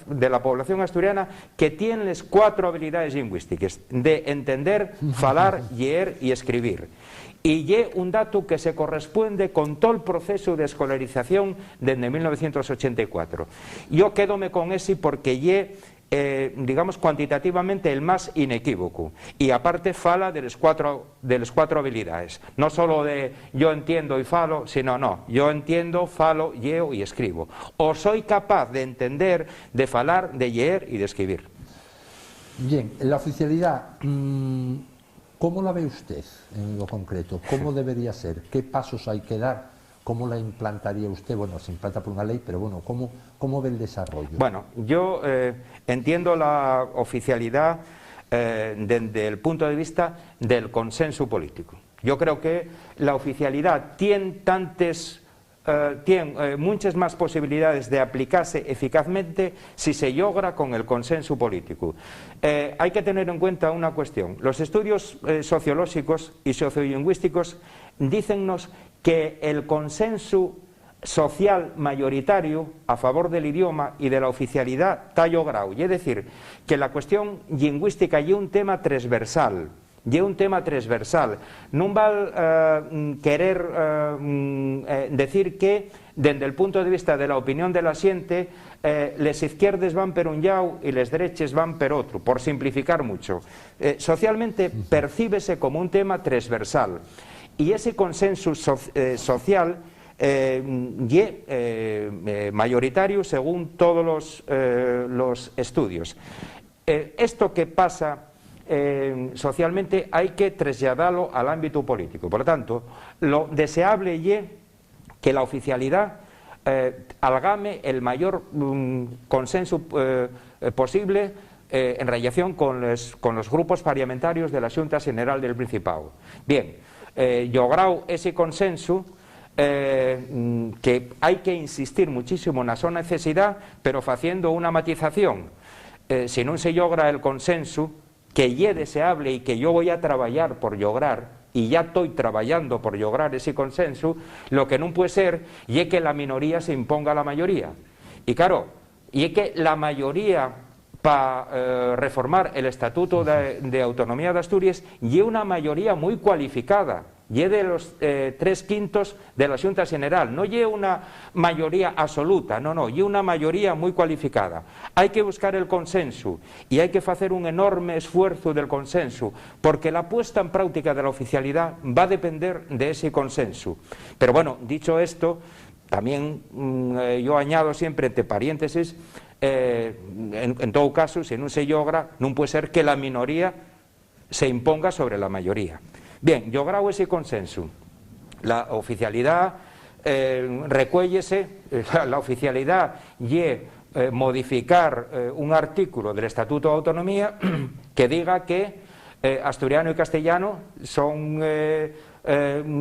de la población asturiana que tiene las 4 habilidades lingüísticas de entender, falar, leer y escribir. Y es un dato que se corresponde con todo el proceso de escolarización desde 1984. Yo quédome con ese porque digamos, cuantitativamente el más inequívoco, y aparte fala de las cuatro habilidades, no solo de yo entiendo y falo, sino no, yo entiendo, falo, leo y escribo, o soy capaz de entender, de falar, de leer y de escribir. Bien, la oficialidad, ¿cómo la ve usted en lo concreto? ¿Cómo debería ser? ¿Qué pasos hay que dar? ¿Cómo la implantaría usted? Bueno, se implanta por una ley, pero bueno, ¿cómo ve el desarrollo? Bueno, yo entiendo la oficialidad desde el punto de vista del consenso político. Yo creo que la oficialidad tiene muchas más posibilidades de aplicarse eficazmente si se logra con el consenso político. Hay que tener en cuenta una cuestión. Los estudios sociológicos y sociolingüísticos dícennos que el consenso social mayoritario a favor del idioma y de la oficialidad está logrado. Y es decir, que la cuestión lingüística es un tema transversal. Non val querer decir que, desde el punto de vista de la opinión de la xente, les izquierdes van per un llau y les dereches van per otro, por simplificar mucho. Socialmente percíbese como un tema transversal, y ese consenso social mayoritario según todos los estudios. Esto que pasa socialmente hay que trasladarlo al ámbito político. Por lo tanto, lo deseable es que la oficialidad algame el mayor consenso posible en relación con los grupos parlamentarios de la Xunta General del Principado. Bien, logrado ese consenso, que hay que insistir muchísimo en esa necesidad, pero haciendo una matización. Si no se logra el consenso, que es deseable y que yo voy a trabajar por lograr, y ya estoy trabajando por lograr ese consenso, lo que no puede ser es que la minoría se imponga a la mayoría. Y claro, y es que la mayoría para reformar el Estatuto de Autonomía de Asturias y una mayoría muy cualificada, y de los 3/5 de la Xunta General, no es una mayoría absoluta, no, es una mayoría muy cualificada. Hay que buscar el consenso y hay que hacer un enorme esfuerzo del consenso, porque la puesta en práctica de la oficialidad va a depender de ese consenso. Pero bueno, dicho esto, también yo añado siempre entre paréntesis, en todo caso, si no se logra, no puede ser que la minoría se imponga sobre la mayoría. Bien, logrado ese consenso, la oficialidad recuéllese, la oficialidad y modificar un artículo del Estatuto de Autonomía que diga que asturiano y castellano son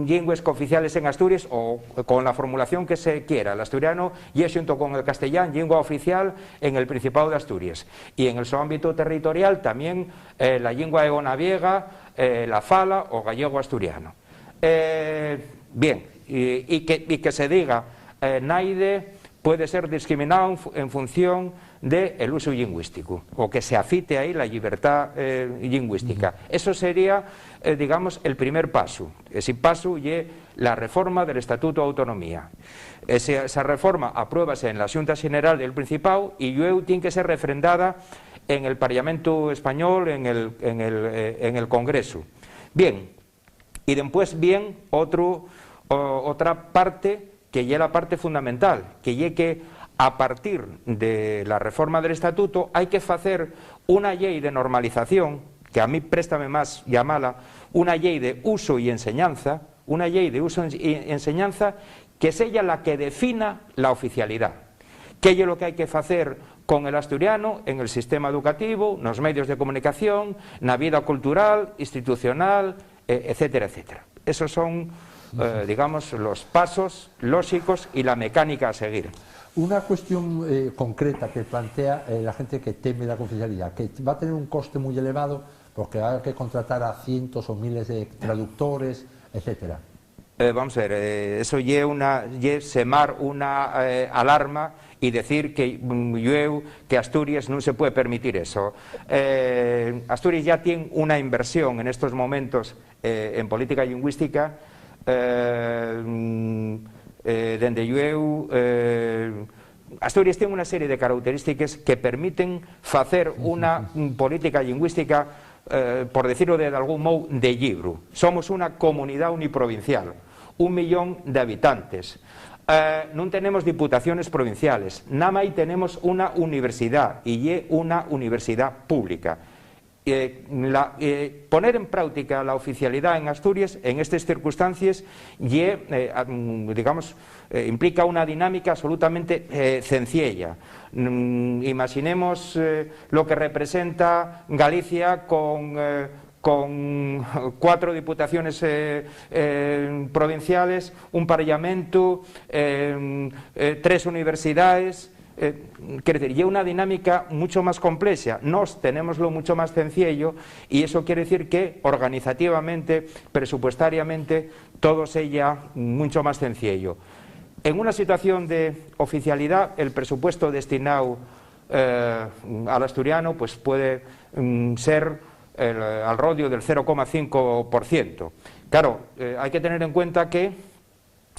lingües cooficiales en Asturias, o con la formulación que se quiera. El asturiano y junto con el castellano lengua oficial en el Principado de Asturias, y en su ámbito territorial también la lengua egonaviega, la fala o gallego asturiano. Bien, y que se diga naide puede ser discriminado en función del uso lingüístico, o que se afite ahí la libertad lingüística. Eso sería, digamos, el primer paso. Ese paso es la reforma del Estatuto de Autonomía. Esa reforma apruébase en la Xunta General del Principado y luego tiene que ser refrendada en el Parlamento Español, en el Congreso. Bien, y después bien otra parte que es la parte fundamental, que es que a partir de la reforma del Estatuto hay que hacer una ley de normalización, que a mí préstame más llamarla una ley de uso y enseñanza, que sea la que defina la oficialidad. ¿Qué es lo que hay que hacer con el asturiano en el sistema educativo, nos medios de comunicación, na vida cultural, institucional, etcétera, etcétera? Esos son, digamos, los pasos lógicos y la mecánica a seguir. Una cuestión concreta que plantea la gente que teme la confidencialidad, que va a tener un coste muy elevado porque va a haber que contratar a cientos o miles de traductores, etcétera. Vamos a ver, eso es semar una alarma y decir que Asturias no se puede permitir eso. Asturias ya tiene una inversión en estos momentos en política lingüística Asturias tiene una serie de características que permiten hacer una política lingüística, por decirlo de algún modo, de libro. Somos una comunidad uniprovincial, 1 millón de habitantes. No tenemos diputaciones provinciales, nada más tenemos una universidad, y es una universidad pública. Poner en práctica la oficialidad en Asturias en estas circunstancias digamos, implica una dinámica absolutamente sencilla. Imaginemos lo que representa Galicia con con 4 diputaciones provinciales, un parlamento, 3 universidades. Quiere decir, y una dinámica mucho más compleja. Nos tenemoslo mucho más sencillo, y eso quiere decir que organizativamente, presupuestariamente, todo sea mucho más sencillo. En una situación de oficialidad, el presupuesto destinado al asturiano pues puede ser al rodio del 0,5%. Claro, hay que tener en cuenta que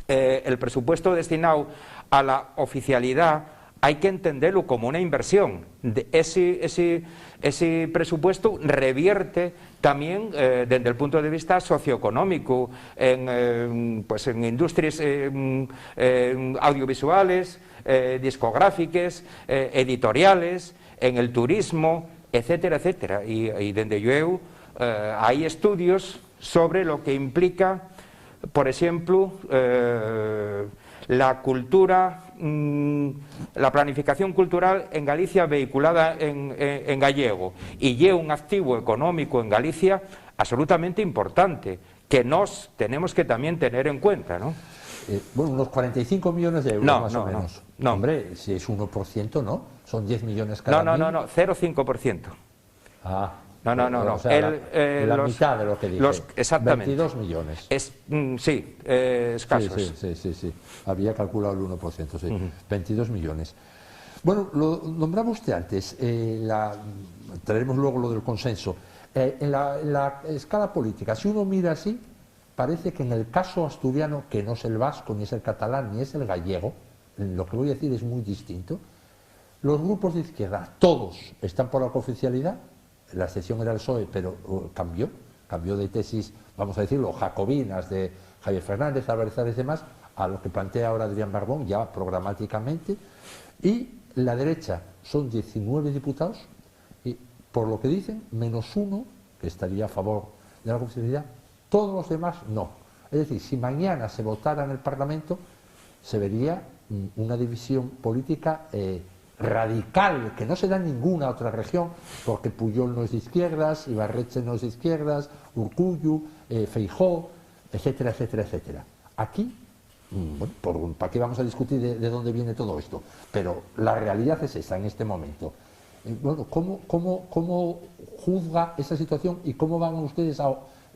el presupuesto destinado a la oficialidad hay que entenderlo como una inversión. Ese presupuesto revierte también desde el punto de vista socioeconómico en industrias audiovisuales, discográficas, editoriales, en el turismo, etcétera, etcétera. Y desde yo hay estudios sobre lo que implica, por ejemplo, la cultura, la planificación cultural en Galicia vehiculada en gallego, y lleva un activo económico en Galicia absolutamente importante, que nos tenemos que también tener en cuenta, ¿no? Bueno, unos 45 millones de euros más o menos. No. Hombre, si es 1%, ¿no? Son 10 millones cada No, 0,5%. Ah. No. O sea, la mitad de lo que dije. Exactamente. 22 millones. Sí, escasos. Sí. Había calculado el 1%, sí. 22 millones. Bueno, lo nombraba usted antes, traeremos luego lo del consenso. En la escala política, si uno mira así, parece que en el caso asturiano, que no es el vasco, ni es el catalán, ni es el gallego, lo que voy a decir es muy distinto, los grupos de izquierda, todos están por la cooficialidad. La excepción era el PSOE, pero cambió de tesis, vamos a decirlo, jacobinas de Javier Fernández, Álvarez Ares y demás, a lo que plantea ahora Adrián Barbón, ya programáticamente, y la derecha son 19 diputados, y por lo que dicen, menos uno, que estaría a favor de la cooficialidad, todos los demás no. Es decir, si mañana se votara en el Parlamento, se vería una división política radical, que no se da en ninguna otra región, porque Pujol no es de izquierdas, Ibarretxe no es de izquierdas, Urkullu, Feijóo, etcétera, etcétera, etcétera. Aquí, bueno, ¿para qué vamos a discutir de dónde viene todo esto? Pero la realidad es esa en este momento. Bueno, ¿cómo juzga esa situación y cómo van ustedes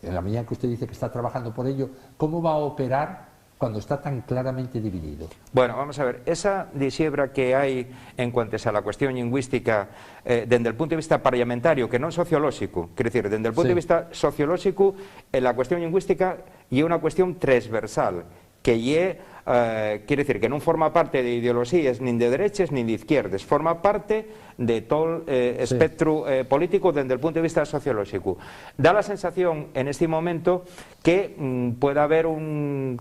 en la medida que usted dice que está trabajando por ello, cómo va a operar cuando está tan claramente dividido? Bueno, vamos a ver, esa disiebra que hay en cuanto a la cuestión lingüística desde el punto de vista parlamentario, que no es sociológico, quiere decir, desde el punto de vista sociológico, la cuestión lingüística es una cuestión transversal, que quiere decir que no forma parte de ideologías ni de derechas ni de izquierdas, forma parte de todo el espectro político desde el punto de vista sociológico. Da la sensación en este momento que puede haber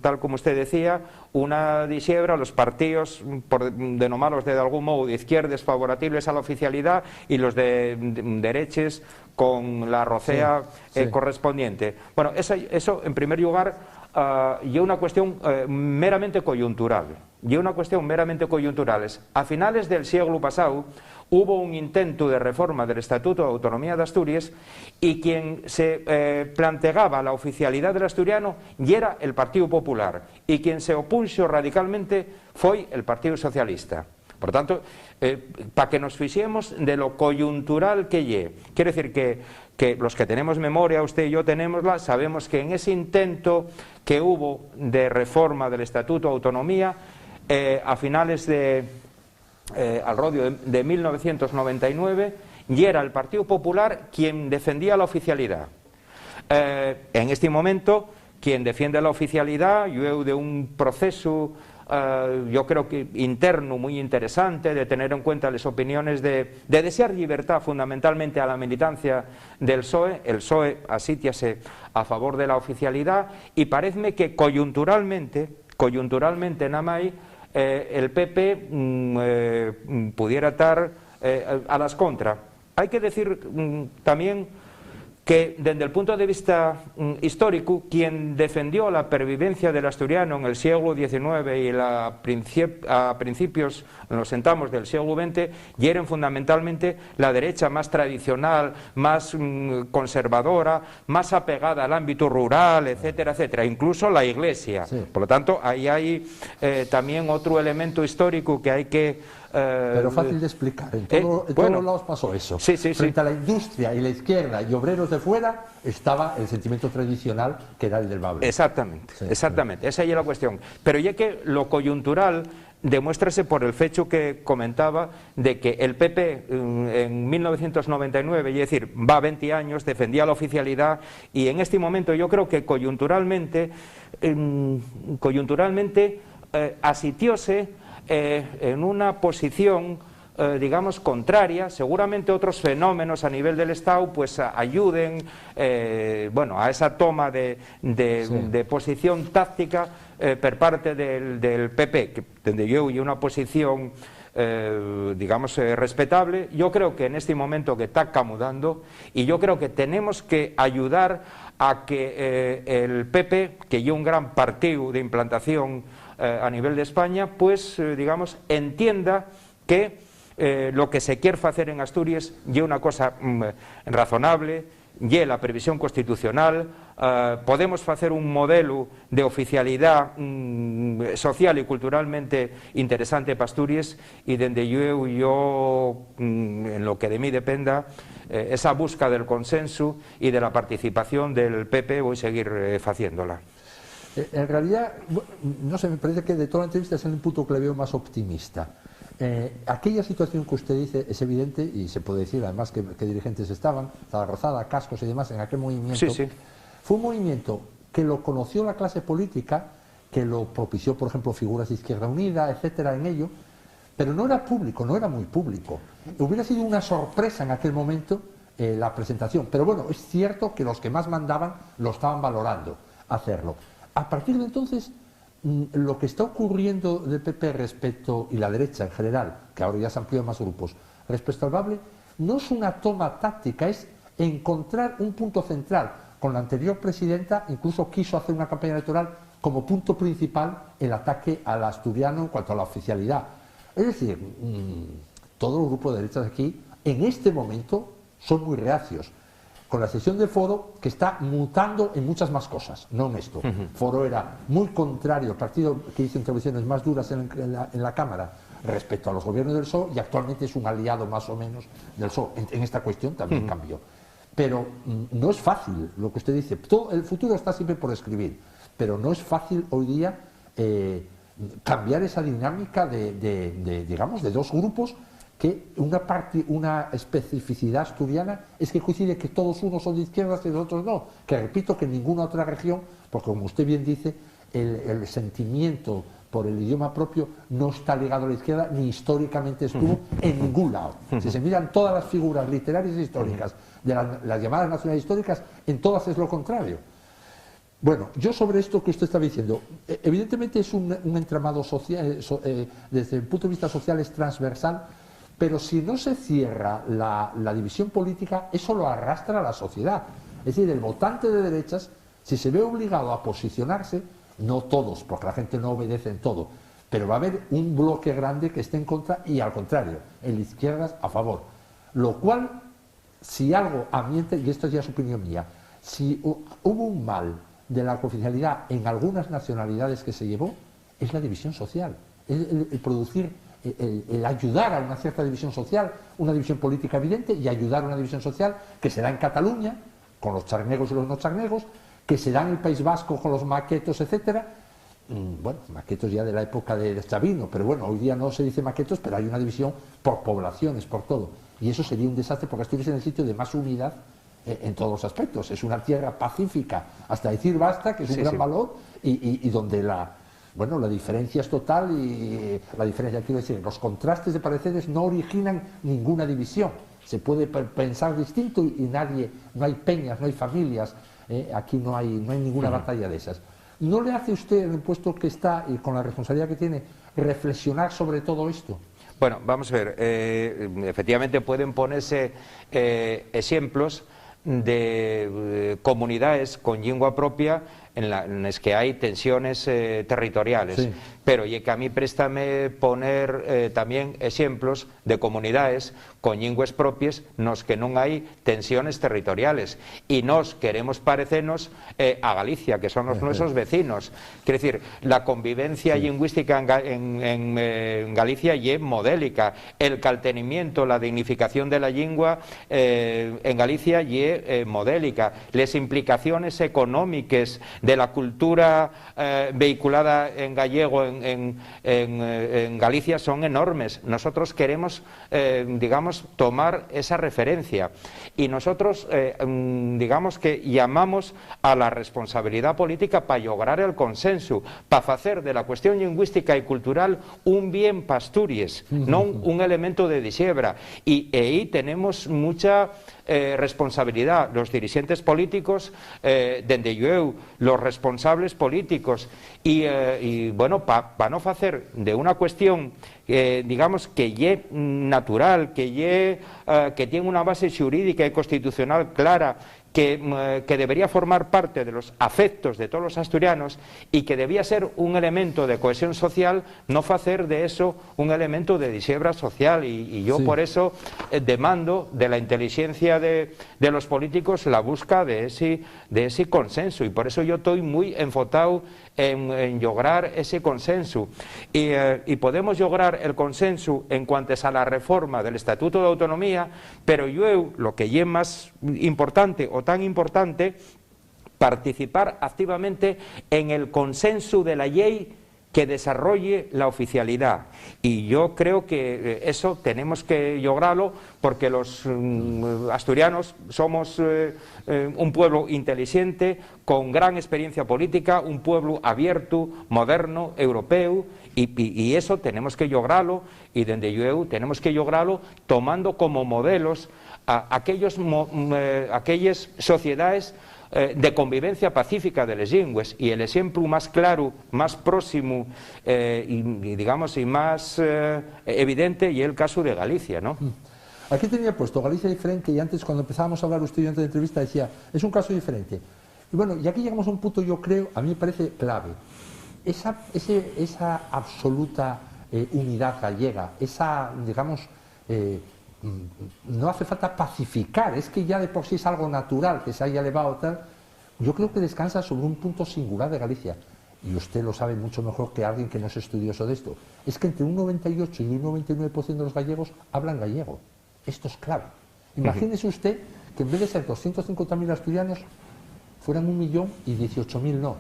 tal como usted decía, una disiebra, los partidos, por denomarlos de algún modo, de izquierdas favorables a la oficialidad y los de derechas con la rocea correspondiente. Bueno, eso en primer lugar y una cuestión meramente coyuntural. A finales del siglo pasado hubo un intento de reforma del Estatuto de Autonomía de Asturias, y quien se planteaba la oficialidad del asturiano y era el Partido Popular, y quien se opuso radicalmente fue el Partido Socialista. Por tanto, para que nos fijemos de lo coyuntural que lle. Quiere decir que los que tenemos memoria, usted y yo tenemosla, sabemos que en ese intento que hubo de reforma del Estatuto de Autonomía, a finales al rodio de 1999, y era el Partido Popular quien defendía la oficialidad. En este momento, quien defiende la oficialidad, yo de un proceso yo creo que interno muy interesante, de tener en cuenta las opiniones de desear libertad fundamentalmente a la militancia del PSOE. El PSOE asítiase a favor de la oficialidad, y pareceme que coyunturalmente nada más el PP pudiera estar a las contras. Hay que decir también que desde el punto de vista histórico, quien defendió la pervivencia del asturiano en el siglo XIX y a principios, en los centamos del siglo XX, y eran fundamentalmente la derecha más tradicional, más conservadora, más apegada al ámbito rural, etcétera, etcétera, incluso la Iglesia. Sí. Por lo tanto, ahí hay también otro elemento histórico que hay que... pero fácil de explicar. En todos los lados pasó eso. Sí, sí, frente a la industria y la izquierda y obreros de fuera estaba el sentimiento tradicional que era el del bable. Exactamente, sí, exactamente. Sí. Esa es la cuestión. Pero ya que lo coyuntural demuéstrase por el hecho que comentaba de que el PP en 1999, es decir, va 20 años, defendía la oficialidad, y en este momento yo creo que coyunturalmente asitióse en una posición digamos contraria. Seguramente otros fenómenos a nivel del Estado pues ayuden bueno, a esa toma de posición táctica por parte del PP, que donde yo y una posición digamos respetable. Yo creo que en este momento que está camudando, y yo creo que tenemos que ayudar a que el PP, que es un gran partido de implantación a nivel de España, pues digamos entienda que lo que se quiere hacer en Asturias es una cosa razonable, y la previsión constitucional. Podemos hacer un modelo de oficialidad social y culturalmente interesante para Asturias, y desde yo en lo que de mí dependa, esa búsqueda del consenso y de la participación del PP voy a seguir haciéndola. En realidad, no sé, me parece que de toda la entrevista es el punto que le veo más optimista. Aquella situación que usted dice es evidente, y se puede decir además que dirigentes estaban, Rozada, Cascos y demás, en aquel movimiento. Sí, sí. Fue un movimiento que lo conoció la clase política, que lo propició, por ejemplo, figuras de Izquierda Unida, etcétera, en ello, pero no era público, no era muy público. Hubiera sido una sorpresa en aquel momento la presentación, pero bueno, es cierto que los que más mandaban lo estaban valorando hacerlo. A partir de entonces, lo que está ocurriendo del PP respecto, y la derecha en general, que ahora ya se amplió a más grupos, respecto al bable, no es una toma táctica, es encontrar un punto central. Con la anterior presidenta incluso quiso hacer una campaña electoral como punto principal el ataque al asturiano en cuanto a la oficialidad. Es decir, todos los grupos de derechas aquí, en este momento, son muy reacios. Con la sesión de Foro, que está mutando en muchas más cosas, no en esto. Foro era muy contrario, el partido que hizo intervenciones más duras en la Cámara respecto a los gobiernos del PSOE, y actualmente es un aliado más o menos del PSOE. En esta cuestión también cambió. Pero no es fácil lo que usted dice. El futuro está siempre por escribir, pero no es fácil hoy día cambiar esa dinámica digamos, de dos grupos, que una especificidad asturiana es que coincide que todos unos son de izquierdas y los otros no, que repito que en ninguna otra región, porque como usted bien dice, el sentimiento por el idioma propio no está ligado a la izquierda, ni históricamente estuvo en ningún lado. Si se miran todas las figuras literarias e históricas de las llamadas nacionales históricas, en todas es lo contrario. Bueno, yo sobre esto que usted estaba diciendo, evidentemente es un entramado social, desde el punto de vista social es transversal, pero si no se cierra la división política, eso lo arrastra a la sociedad. Es decir, el votante de derechas, si se ve obligado a posicionarse, no todos, porque la gente no obedece en todo, pero va a haber un bloque grande que esté en contra, y al contrario, el de izquierdas a favor. Lo cual, si algo ambiente, y esto ya es opinión mía, si hubo un mal de la cooficialidad en algunas nacionalidades que se llevó, es la división social, el producir, el ayudar a una cierta división social, una división política evidente, y ayudar a una división social que se da en Cataluña, con los charnegos y los no charnegos, que se da en el País Vasco con los maquetos, etcétera. Bueno, maquetos ya de la época de Chavino, pero bueno, hoy día no se dice maquetos, pero hay una división por poblaciones, por todo. Y eso sería un desastre, porque Asturias es el sitio de más unidad en todos los aspectos. Es una tierra pacífica, hasta decir basta, que es un gran valor, y donde la diferencia es total, y la diferencia, quiero decir, los contrastes de pareceres no originan ninguna división. Se puede pensar distinto y no hay peñas, no hay familias, aquí no hay ninguna batalla de esas. ¿No le hace usted, en el puesto que está y con la responsabilidad que tiene, reflexionar sobre todo esto? Bueno, vamos a ver, efectivamente pueden ponerse ejemplos de comunidades con lingua propia en las que hay tensiones territoriales. Sí. Pero y que a mí préstame poner también ejemplos de comunidades con linguas propias nos que non hai tensiones territoriales y nos queremos parecernos a Galicia, que son los nuestros vecinos. Quiere decir, la convivencia lingüística en Galicia y modélica, el caltenimiento, la dignificación de la lingua en Galicia y modélica, las implicaciones económicas de la cultura vehiculada en gallego en Galicia son enormes. Nosotros queremos, digamos, tomar esa referencia y nosotros, digamos que llamamos a la responsabilidad política para lograr el consenso, para hacer de la cuestión lingüística y cultural un bien para Asturias, no un elemento de disiebra. Y ahí tenemos mucha responsabilidad, los dirigentes políticos, dende yo, los responsables políticos, y bueno, para no hacer de una cuestión digamos que ye natural, que tiene una base jurídica y constitucional clara, que debería formar parte de los afectos de todos los asturianos y que debía ser un elemento de cohesión social, no hacer de eso un elemento de disiebra social. Y yo por eso demando de la inteligencia de los políticos la busca de ese consenso, y por eso yo estoy muy enfocado en lograr ese consenso. Y podemos lograr el consenso en cuanto a la reforma del Estatuto de Autonomía, pero yo lo que es más importante o tan importante, participar activamente en el consenso de la ley que desarrolle la oficialidad. Y yo creo que eso tenemos que lograrlo, porque los asturianos somos un pueblo inteligente, con gran experiencia política, un pueblo abierto, moderno, europeo, y eso tenemos que lograrlo, y desde yo tenemos que lograrlo tomando como modelos a aquellas sociedades de convivencia pacífica de las lenguas, y el ejemplo más claro, más próximo y digamos y más evidente y el caso de Galicia, ¿no? Aquí tenía puesto Galicia diferente, y antes cuando empezábamos a hablar usted antes de la entrevista decía, es un caso diferente. Y bueno, y aquí llegamos a un punto, yo creo, a mí me parece clave, esa absoluta unidad gallega, esa, digamos, no hace falta pacificar, es que ya de por sí es algo natural que se haya elevado tal. Yo creo que descansa sobre un punto singular de Galicia, y usted lo sabe mucho mejor que alguien que no es estudioso de esto, es que entre un 98 y un 99% de los gallegos hablan gallego. Esto es clave. Imagínese usted que en vez de ser 250.000 asturianos fueran 1.018.000 no.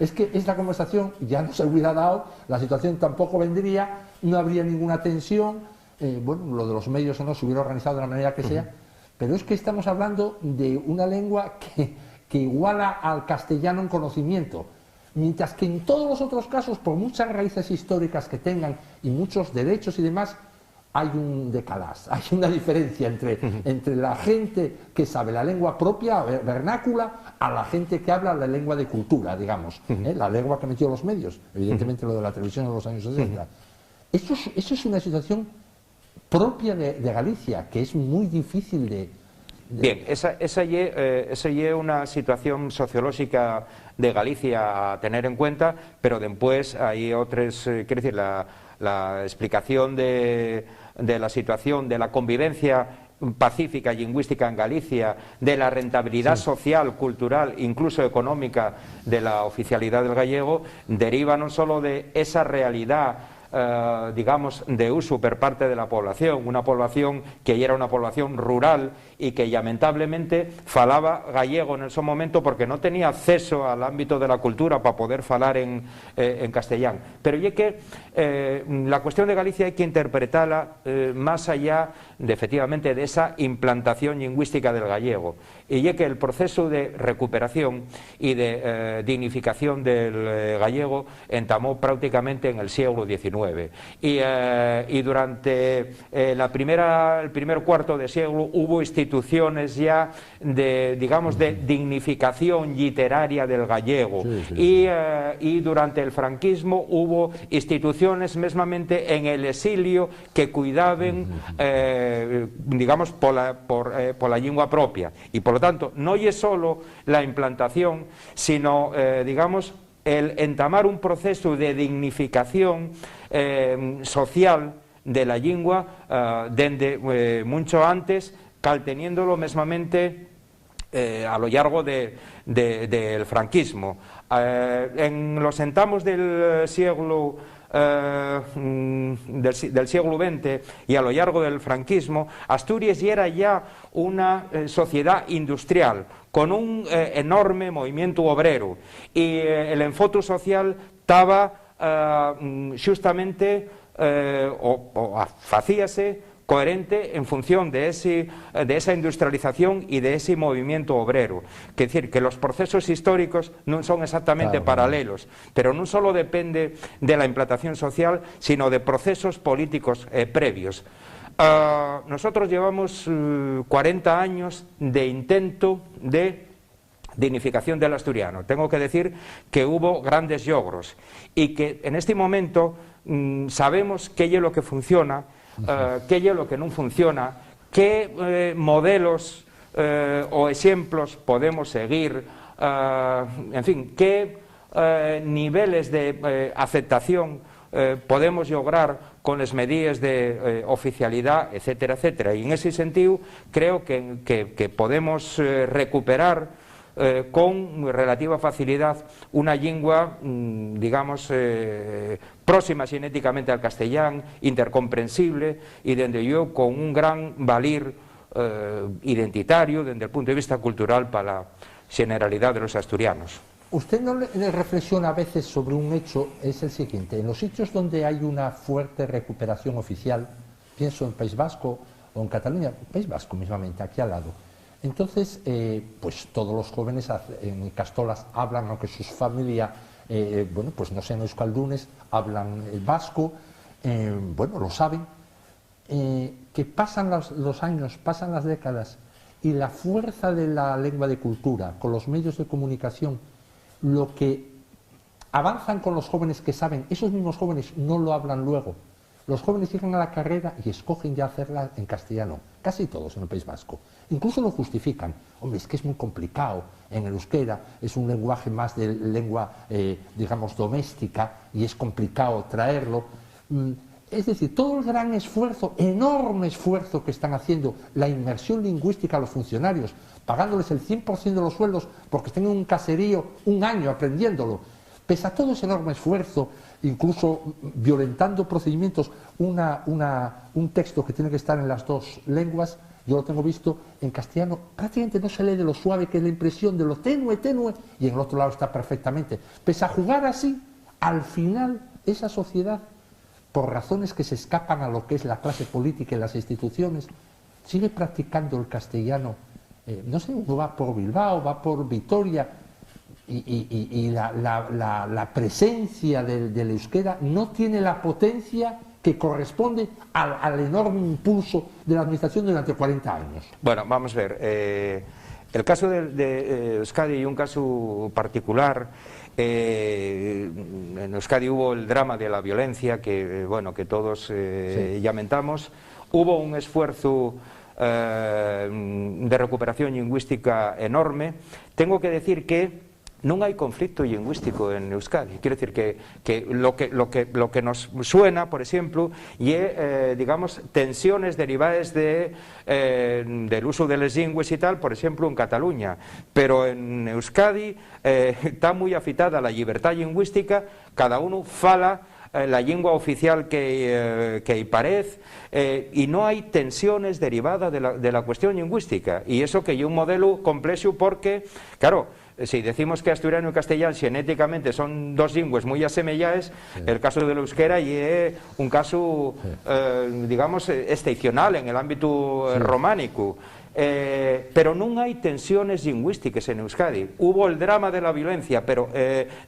Es que esta conversación ya no se hubiera dado, la situación tampoco vendría, no habría ninguna tensión. Bueno, lo de los medios o no se hubiera organizado de la manera que sea, pero es que estamos hablando de una lengua que iguala al castellano en conocimiento, mientras que en todos los otros casos, por muchas raíces históricas que tengan y muchos derechos y demás, hay un decalage, hay una diferencia entre la gente que sabe la lengua propia, vernácula, a la gente que habla la lengua de cultura, digamos, la lengua que metió los medios, evidentemente lo de la televisión en los años 60. Eso es una situación propia de Galicia, que es muy difícil de... Bien, esa es una situación sociológica de Galicia a tener en cuenta, pero después hay otras, quiero decir, la explicación de la situación de la convivencia pacífica y lingüística en Galicia, de la rentabilidad social, cultural, incluso económica de la oficialidad del gallego, deriva no solo de esa realidad digamos, de uso por parte de la población, una población que ya era una población rural y que lamentablemente falaba gallego en ese momento porque no tenía acceso al ámbito de la cultura para poder falar en castellán. Pero ya que la cuestión de Galicia hay que interpretarla más allá de, efectivamente, de esa implantación lingüística del gallego, y ya que el proceso de recuperación y de dignificación del gallego entamó prácticamente en el siglo XIX. XIX. Y durante el primer cuarto de siglo hubo instituciones ya de, digamos, de dignificación literaria del gallego. Y durante el franquismo hubo instituciones mesmamente en el exilio que cuidaban, digamos, por la lengua propia. Y por lo tanto, no es solo la implantación, sino, digamos, el entamar un proceso de dignificación social de la lengua desde mucho antes, teniéndolo mesmamente a lo largo del franquismo. En los entamos del siglo XX y a lo largo del franquismo, Asturias ya era ya una sociedad industrial con un enorme movimiento obrero, y el enfoque social estaba justamente facíase coherente en función de esa industrialización y de ese movimiento obrero. Es decir, que los procesos históricos no son exactamente paralelos, pero no solo depende de la implantación social, sino de procesos políticos previos. Nosotros llevamos 40 años de intento de dignificación del asturiano. Tengo que decir que hubo grandes logros y que en este momento sabemos qué es lo que funciona, qué es lo que no funciona, qué modelos o ejemplos podemos seguir, en fin, qué niveles de aceptación podemos lograr con las medidas de oficialidad, etcétera, etcétera. Y en ese sentido creo que podemos recuperar con relativa facilidad una lengua, digamos, próxima genéticamente al castellán, intercomprensible y desde yo con un gran valir identitario desde el punto de vista cultural para la generalidad de los asturianos. ¿Usted no le reflexiona a veces sobre un hecho? Es el siguiente: en los sitios donde hay una fuerte recuperación oficial, pienso en País Vasco o en Cataluña, País Vasco mismamente, aquí al lado, entonces, pues todos los jóvenes en Castolas hablan, aunque sus familias, bueno, pues no sean euskaldunes, hablan el vasco, bueno, lo saben, que pasan los años, pasan las décadas, y la fuerza de la lengua de cultura, con los medios de comunicación, lo que avanzan con los jóvenes que saben, esos mismos jóvenes no lo hablan luego. Los jóvenes llegan a la carrera y escogen ya hacerla en castellano, casi todos en el País Vasco. Incluso lo justifican. Hombre, es que es muy complicado en el euskera, es un lenguaje más de lengua, digamos, doméstica, y es complicado traerlo. Es decir, todo el gran esfuerzo, enorme esfuerzo que están haciendo, la inmersión lingüística a los funcionarios, pagándoles el 100% de los sueldos porque estén en un caserío un año aprendiéndolo. Pese a todo ese enorme esfuerzo, incluso violentando procedimientos, un texto que tiene que estar en las dos lenguas, yo lo tengo visto en castellano, prácticamente no se lee de lo suave que es la impresión, de lo tenue, y en el otro lado está perfectamente. Pese a jugar así, al final esa sociedad, por razones que se escapan a lo que es la clase política y las instituciones, sigue practicando el castellano. No sé, uno va por Bilbao, va por Vitoria, y la presencia del euskera no tiene la potencia que corresponde al enorme impulso de la administración durante 40 años. Bueno, vamos a ver, el caso de Euskadi y un caso particular. En Euskadi hubo el drama de la violencia que, bueno, que todos lamentamos. Hubo un esfuerzo de recuperación lingüística enorme. Tengo que decir que no hay conflicto lingüístico en Euskadi. Quiero decir que lo que nos suena, por ejemplo, y digamos, tensiones derivadas del uso de las lenguas y tal, por ejemplo, en Cataluña. Pero en Euskadi está muy afitada la libertad lingüística, cada uno fala la lengua oficial que parece, y no hay tensiones derivadas de la cuestión lingüística. Y eso que es un modelo complejo porque, claro, si decimos que asturiano y castellano genéticamente son dos lenguas muy asemejadas, el caso del euskera y es un caso, digamos, excepcional en el ámbito románico. pero non hai tensiones lingüísticas en Euskadi. Hubo el drama de la violencia, pero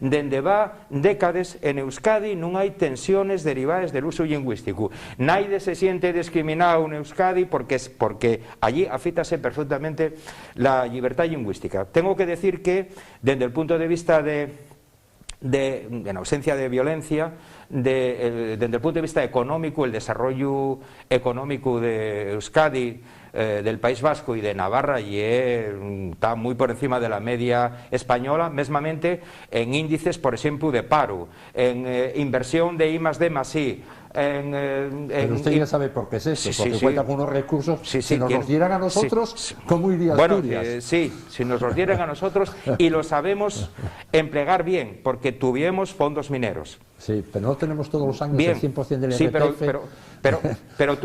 dende va décades en Euskadi non hai tensiones derivadas del uso lingüístico. Naide se siente discriminado en Euskadi porque allí afítase perfectamente la libertad lingüística. Tengo que decir que, desde el punto de vista en ausencia de violencia, desde el punto de vista económico, el desarrollo económico de Euskadi, del País Vasco y de Navarra está muy por encima de la media española, mesmamente en índices, por ejemplo, de paro, en inversión de I+D+I. Pero usted ya sabe por qué es eso, porque sí, cuenta con unos recursos. Si nos los dieran a nosotros, sí. ¿cómo iría Asturias? Bueno, si nos los dieran a nosotros y lo sabemos emplear bien, porque tuvimos fondos mineros. Sí, pero no tenemos todos los años bien, el 100% del IRPF. Sí,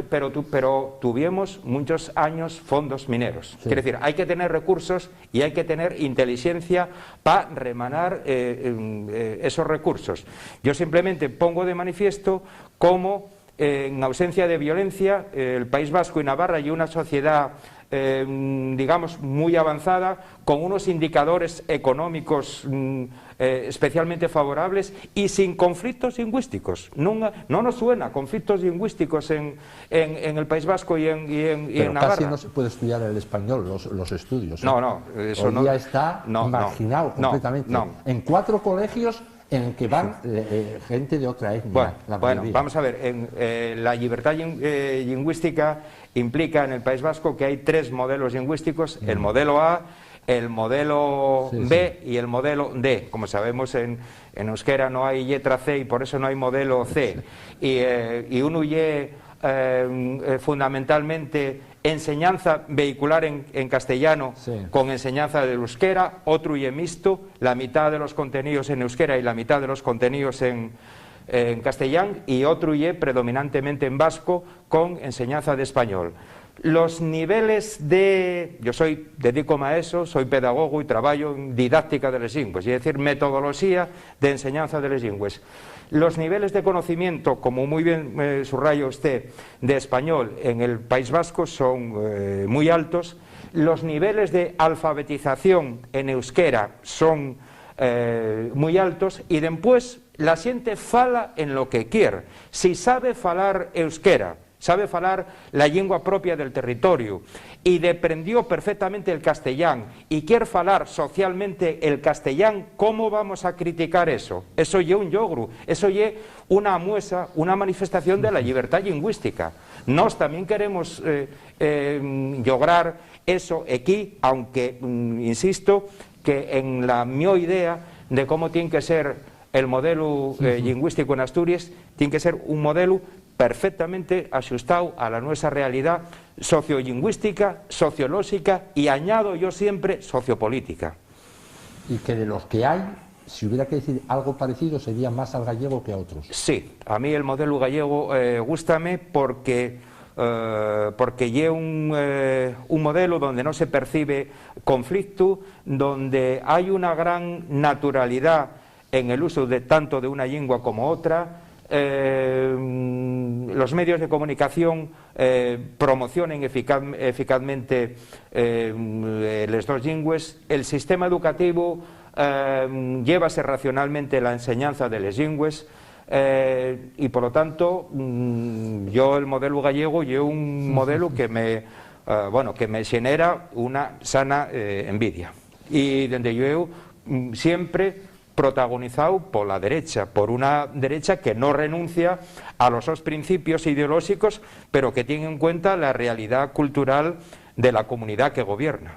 pero tuvimos muchos años fondos mineros. Sí. Quiere decir, hay que tener recursos y hay que tener inteligencia para remanar esos recursos. Yo simplemente pongo de manifiesto cómo, en ausencia de violencia, el País Vasco y Navarra y una sociedad digamos muy avanzada, con unos indicadores económicos especialmente favorables y sin conflictos lingüísticos. No nos suena conflictos lingüísticos en el País Vasco y en Navarra. Casi no se puede estudiar el español, los estudios. No, eso hoy no. Ya está marginado completamente. En 4 colegios en que van gente de otra etnia. Bueno, vamos a ver, la libertad lingüística implica en el País Vasco que hay 3 modelos lingüísticos, el modelo A, el modelo B y el modelo D. Como sabemos, en euskera no hay letra C y por eso no hay modelo C. Y uno y fundamentalmente enseñanza vehicular en castellano con enseñanza del euskera, otro y mixto, la mitad de los contenidos en euskera y la mitad de los contenidos en castellano, y otro y predominantemente en vasco con enseñanza de español. Los niveles yo dedico a eso, soy pedagogo y trabajo en didáctica de les lingües, es decir, metodología de enseñanza de les lingües. Los niveles de conocimiento, como muy bien subraya usted, de español en el País Vasco son muy altos. Los niveles de alfabetización en euskera son muy altos, y después la xente fala en lo que quiere. Si sabe falar euskera, sabe falar la lengua propia del territorio y deprendió perfectamente el castellán y quiere falar socialmente el castellán, ¿cómo vamos a criticar eso? Eso es un logro, eso es una muestra, una manifestación de la libertad lingüística. Nos también queremos lograr eso aquí, aunque insisto que en la mi idea de cómo tiene que ser el modelo lingüístico en Asturias, tiene que ser un modelo perfectamente ajustado a la nuestra realidad sociolingüística, sociológica y, añado yo siempre, sociopolítica. Y que de los que hay, si hubiera que decir algo parecido, sería más al gallego que a otros. Sí, a mí el modelo gallego gústame porque lleva un modelo donde no se percibe conflicto, donde hay una gran naturalidad en el uso tanto de una lengua como otra. Los medios de comunicación promocionen eficazmente las dos lingües. El sistema educativo llévase racionalmente la enseñanza de las lingües, y por lo tanto yo el modelo gallego llevo un modelo que me genera una sana envidia, y donde yo siempre protagonizado por la derecha, por una derecha que no renuncia a los dos principios ideológicos, pero que tiene en cuenta la realidad cultural de la comunidad que gobierna.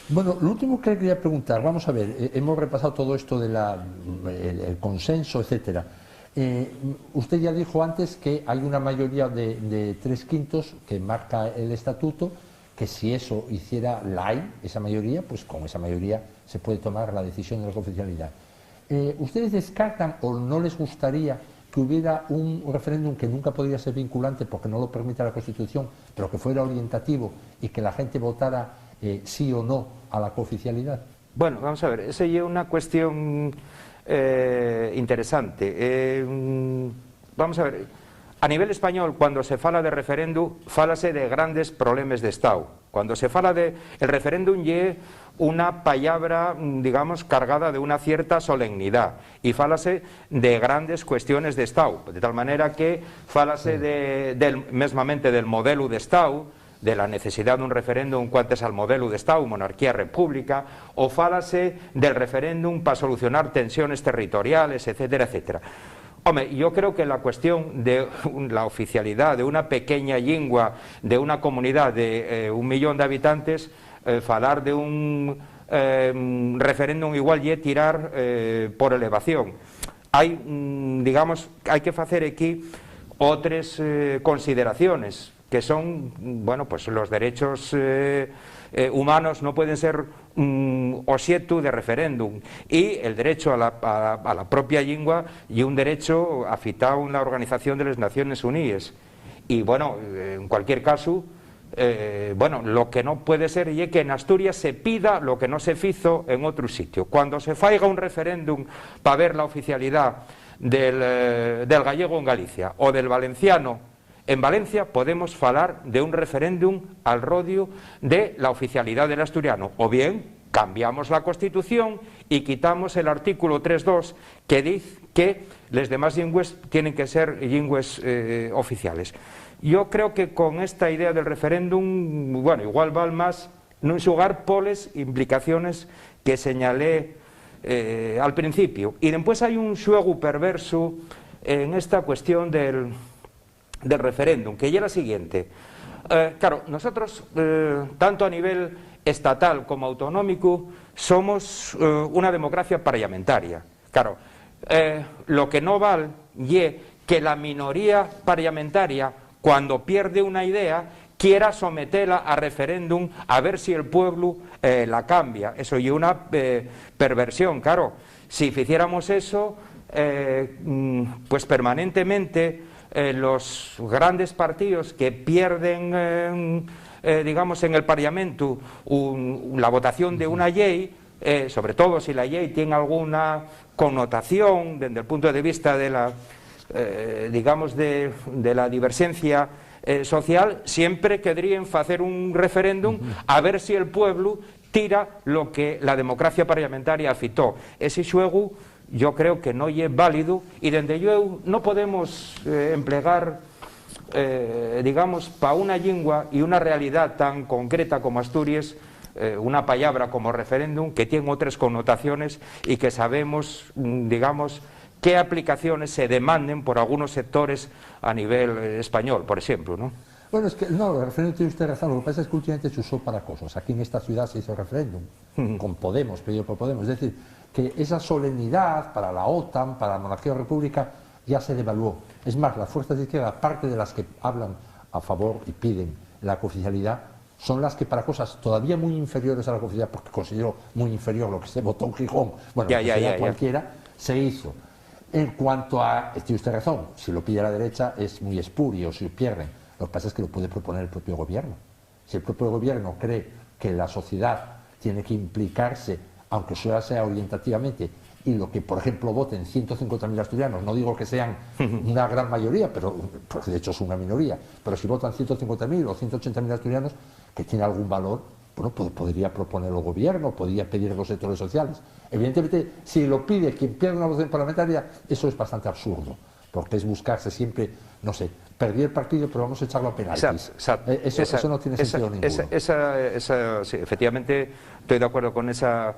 Bueno, lo último que quería preguntar, vamos a ver, hemos repasado todo esto de el consenso, etcétera. Usted ya dijo antes que hay una mayoría de 3/5 que marca el estatuto, que si eso hiciera la hay, esa mayoría, pues con esa mayoría se puede tomar la decisión de la cooficialidad. ¿Ustedes descartan o no les gustaría que hubiera un referéndum que nunca podría ser vinculante porque no lo permite la Constitución, pero que fuera orientativo y que la gente votara sí o no a la cooficialidad? Bueno, vamos a ver, esa es una cuestión interesante. Vamos a ver, A nivel español, cuando se fala de referéndum, fálase de grandes problemas de Estado. Cuando se fala de el referéndum lle una palabra, digamos, cargada de una cierta solemnidad, y fálase de grandes cuestiones de Estado, de tal manera que fálase mesmamente del modelo de Estado, de la necesidad de un referéndum cuantes al modelo de Estado, monarquía-república, o fálase del referéndum para solucionar tensiones territoriales, etcétera, etcétera. Hombre, yo creo que la cuestión de la oficialidad de una pequeña lingua de una comunidad de 1 millón de habitantes, falar de un referéndum igual y tirar por elevación. Hay, digamos, hay que hacer aquí otras consideraciones, que son, bueno, pues los derechos humanos no pueden ser objeto de referéndum, y el derecho a la propia lengua y un derecho afitado en la Organización de las Naciones Unidas. Y bueno, en cualquier caso, bueno, lo que no puede ser es que en Asturias se pida lo que no se hizo en otro sitio. Cuando se faiga un referéndum para ver la oficialidad del gallego en Galicia o del valenciano en Valencia, podemos falar de un referéndum al rodio de la oficialidad del asturiano, o bien cambiamos la Constitución y quitamos el artículo 3.2 que dice que las demás lingües tienen que ser lingües oficiales. Yo creo que con esta idea del referéndum, bueno, igual val más no enxugar poles implicaciones que señalé al principio. Y después hay un xuego perverso en esta cuestión del referéndum, que ya era la siguiente. Claro, nosotros, tanto a nivel estatal como autonómico, somos una democracia parlamentaria. Claro, lo que no vale es que la minoría parlamentaria, cuando pierde una idea, quiera someterla a referéndum a ver si el pueblo la cambia. Eso es una perversión, claro. Si hiciéramos eso, pues permanentemente los grandes partidos que pierden, digamos, en el Parlamento la votación de una ley, sobre todo si la ley tiene alguna connotación desde el punto de vista de la, digamos, de la divergencia social, siempre querrían hacer un referéndum a ver si el pueblo tira lo que la democracia parlamentaria afitó. Ese xuego yo creo que no es válido, y dende yo no podemos emplear, digamos, para una lengua y una realidad tan concreta como Asturias, una palabra como referéndum, que tiene otras connotaciones y que sabemos, digamos, qué aplicaciones se demanden por algunos sectores a nivel español, por ejemplo, ¿no? Bueno, es que no, el referéndum tiene usted razón. Lo que pasa es que últimamente se usó para cosas. Aquí en esta ciudad se hizo referéndum con Podemos, pedido por Podemos. Es decir, que esa solemnidad para la OTAN, para la monarquía o república, ya se devaluó. Es más, las fuerzas de izquierda, aparte de las que hablan a favor y piden la cooficialidad, son las que para cosas todavía muy inferiores a la cooficialidad, porque considero muy inferior lo que se votó en Gijón, bueno, cualquiera, se hizo. En cuanto a, tiene usted razón, si lo pide la derecha es muy espurio, si pierden. Lo que pasa es que lo puede proponer el propio gobierno. Si el propio gobierno cree que la sociedad tiene que implicarse, aunque sea orientativamente, y lo que, por ejemplo, voten 150.000 asturianos, no digo que sean una gran mayoría, pero pues de hecho es una minoría, pero si votan 150.000 o 180.000 asturianos, que tiene algún valor, bueno, podría proponer el gobierno, podría pedir a los sectores sociales. Evidentemente, si lo pide quien pierde una votación parlamentaria, eso es bastante absurdo, porque es buscarse siempre, no sé, perdí el partido, pero vamos a echarlo a penaltis. Eso no tiene sentido ninguno. Sí, efectivamente, estoy de acuerdo con esa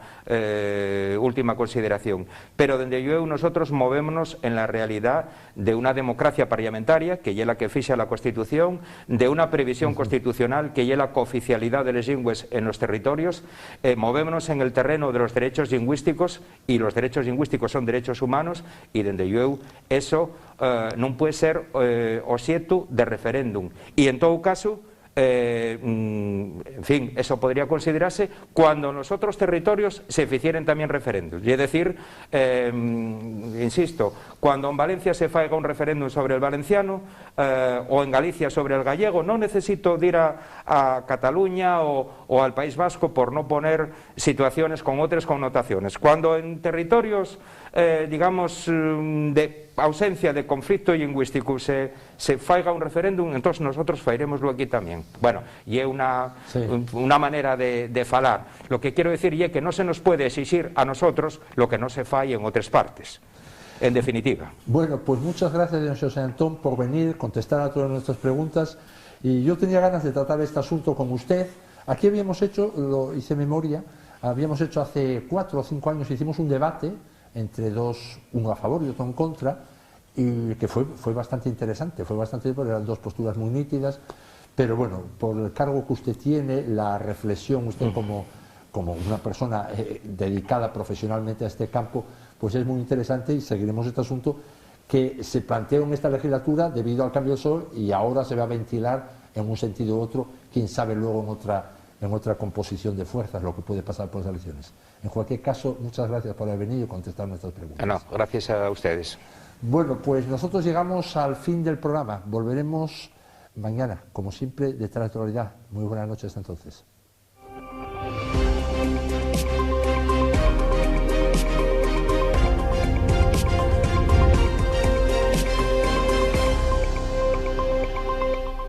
última consideración. Pero desde yo nosotros movémonos en la realidad de una democracia parlamentaria, que es la que fixa la Constitución, de una previsión constitucional, que es la cooficialidad de las lingües en los territorios. Movémonos en el terreno de los derechos lingüísticos, y los derechos lingüísticos son derechos humanos, y desde yo eso non puede ser obxeto de referéndum, e en todo caso en fin, eso podría considerarse cuando en los otros territorios se hicieran también referéndums, es decir, insisto, cuando en Valencia se faiga un referéndum sobre el valenciano o en Galicia sobre el gallego, no necesito ir a Cataluña o al País Vasco, por no poner situaciones con otras connotaciones. Cuando en territorios digamos, de ausencia de conflicto lingüístico se faiga un referéndum, entonces nosotros fairemoslo aquí tamén. Bueno, e é unha manera de falar. Lo que quero decir é que non se nos puede exigir a nosotros lo que non se fai en outras partes. En definitiva. Bueno, pues muchas gracias, don José Antón, por venir, contestar a todas nuestras preguntas. Y yo tenía ganas de tratar este asunto con usted. Aquí habíamos hecho, lo hice memoria, habíamos hecho hace 4 o 5 años, hicimos un debate entre dos, uno a favor y otro en contra, y que fue bastante interesante, porque eran dos posturas muy nítidas, pero bueno, por el cargo que usted tiene, la reflexión, usted como una persona dedicada profesionalmente a este campo, pues es muy interesante y seguiremos este asunto que se planteó en esta legislatura debido al cambio del sol y ahora se va a ventilar en un sentido u otro, quién sabe luego en otra composición de fuerzas lo que puede pasar por las elecciones. En cualquier caso, muchas gracias por haber venido y contestar nuestras preguntas. No, gracias a ustedes. Bueno, pues nosotros llegamos al fin del programa. Volveremos mañana, como siempre, de actualidad. Muy buenas noches hasta entonces.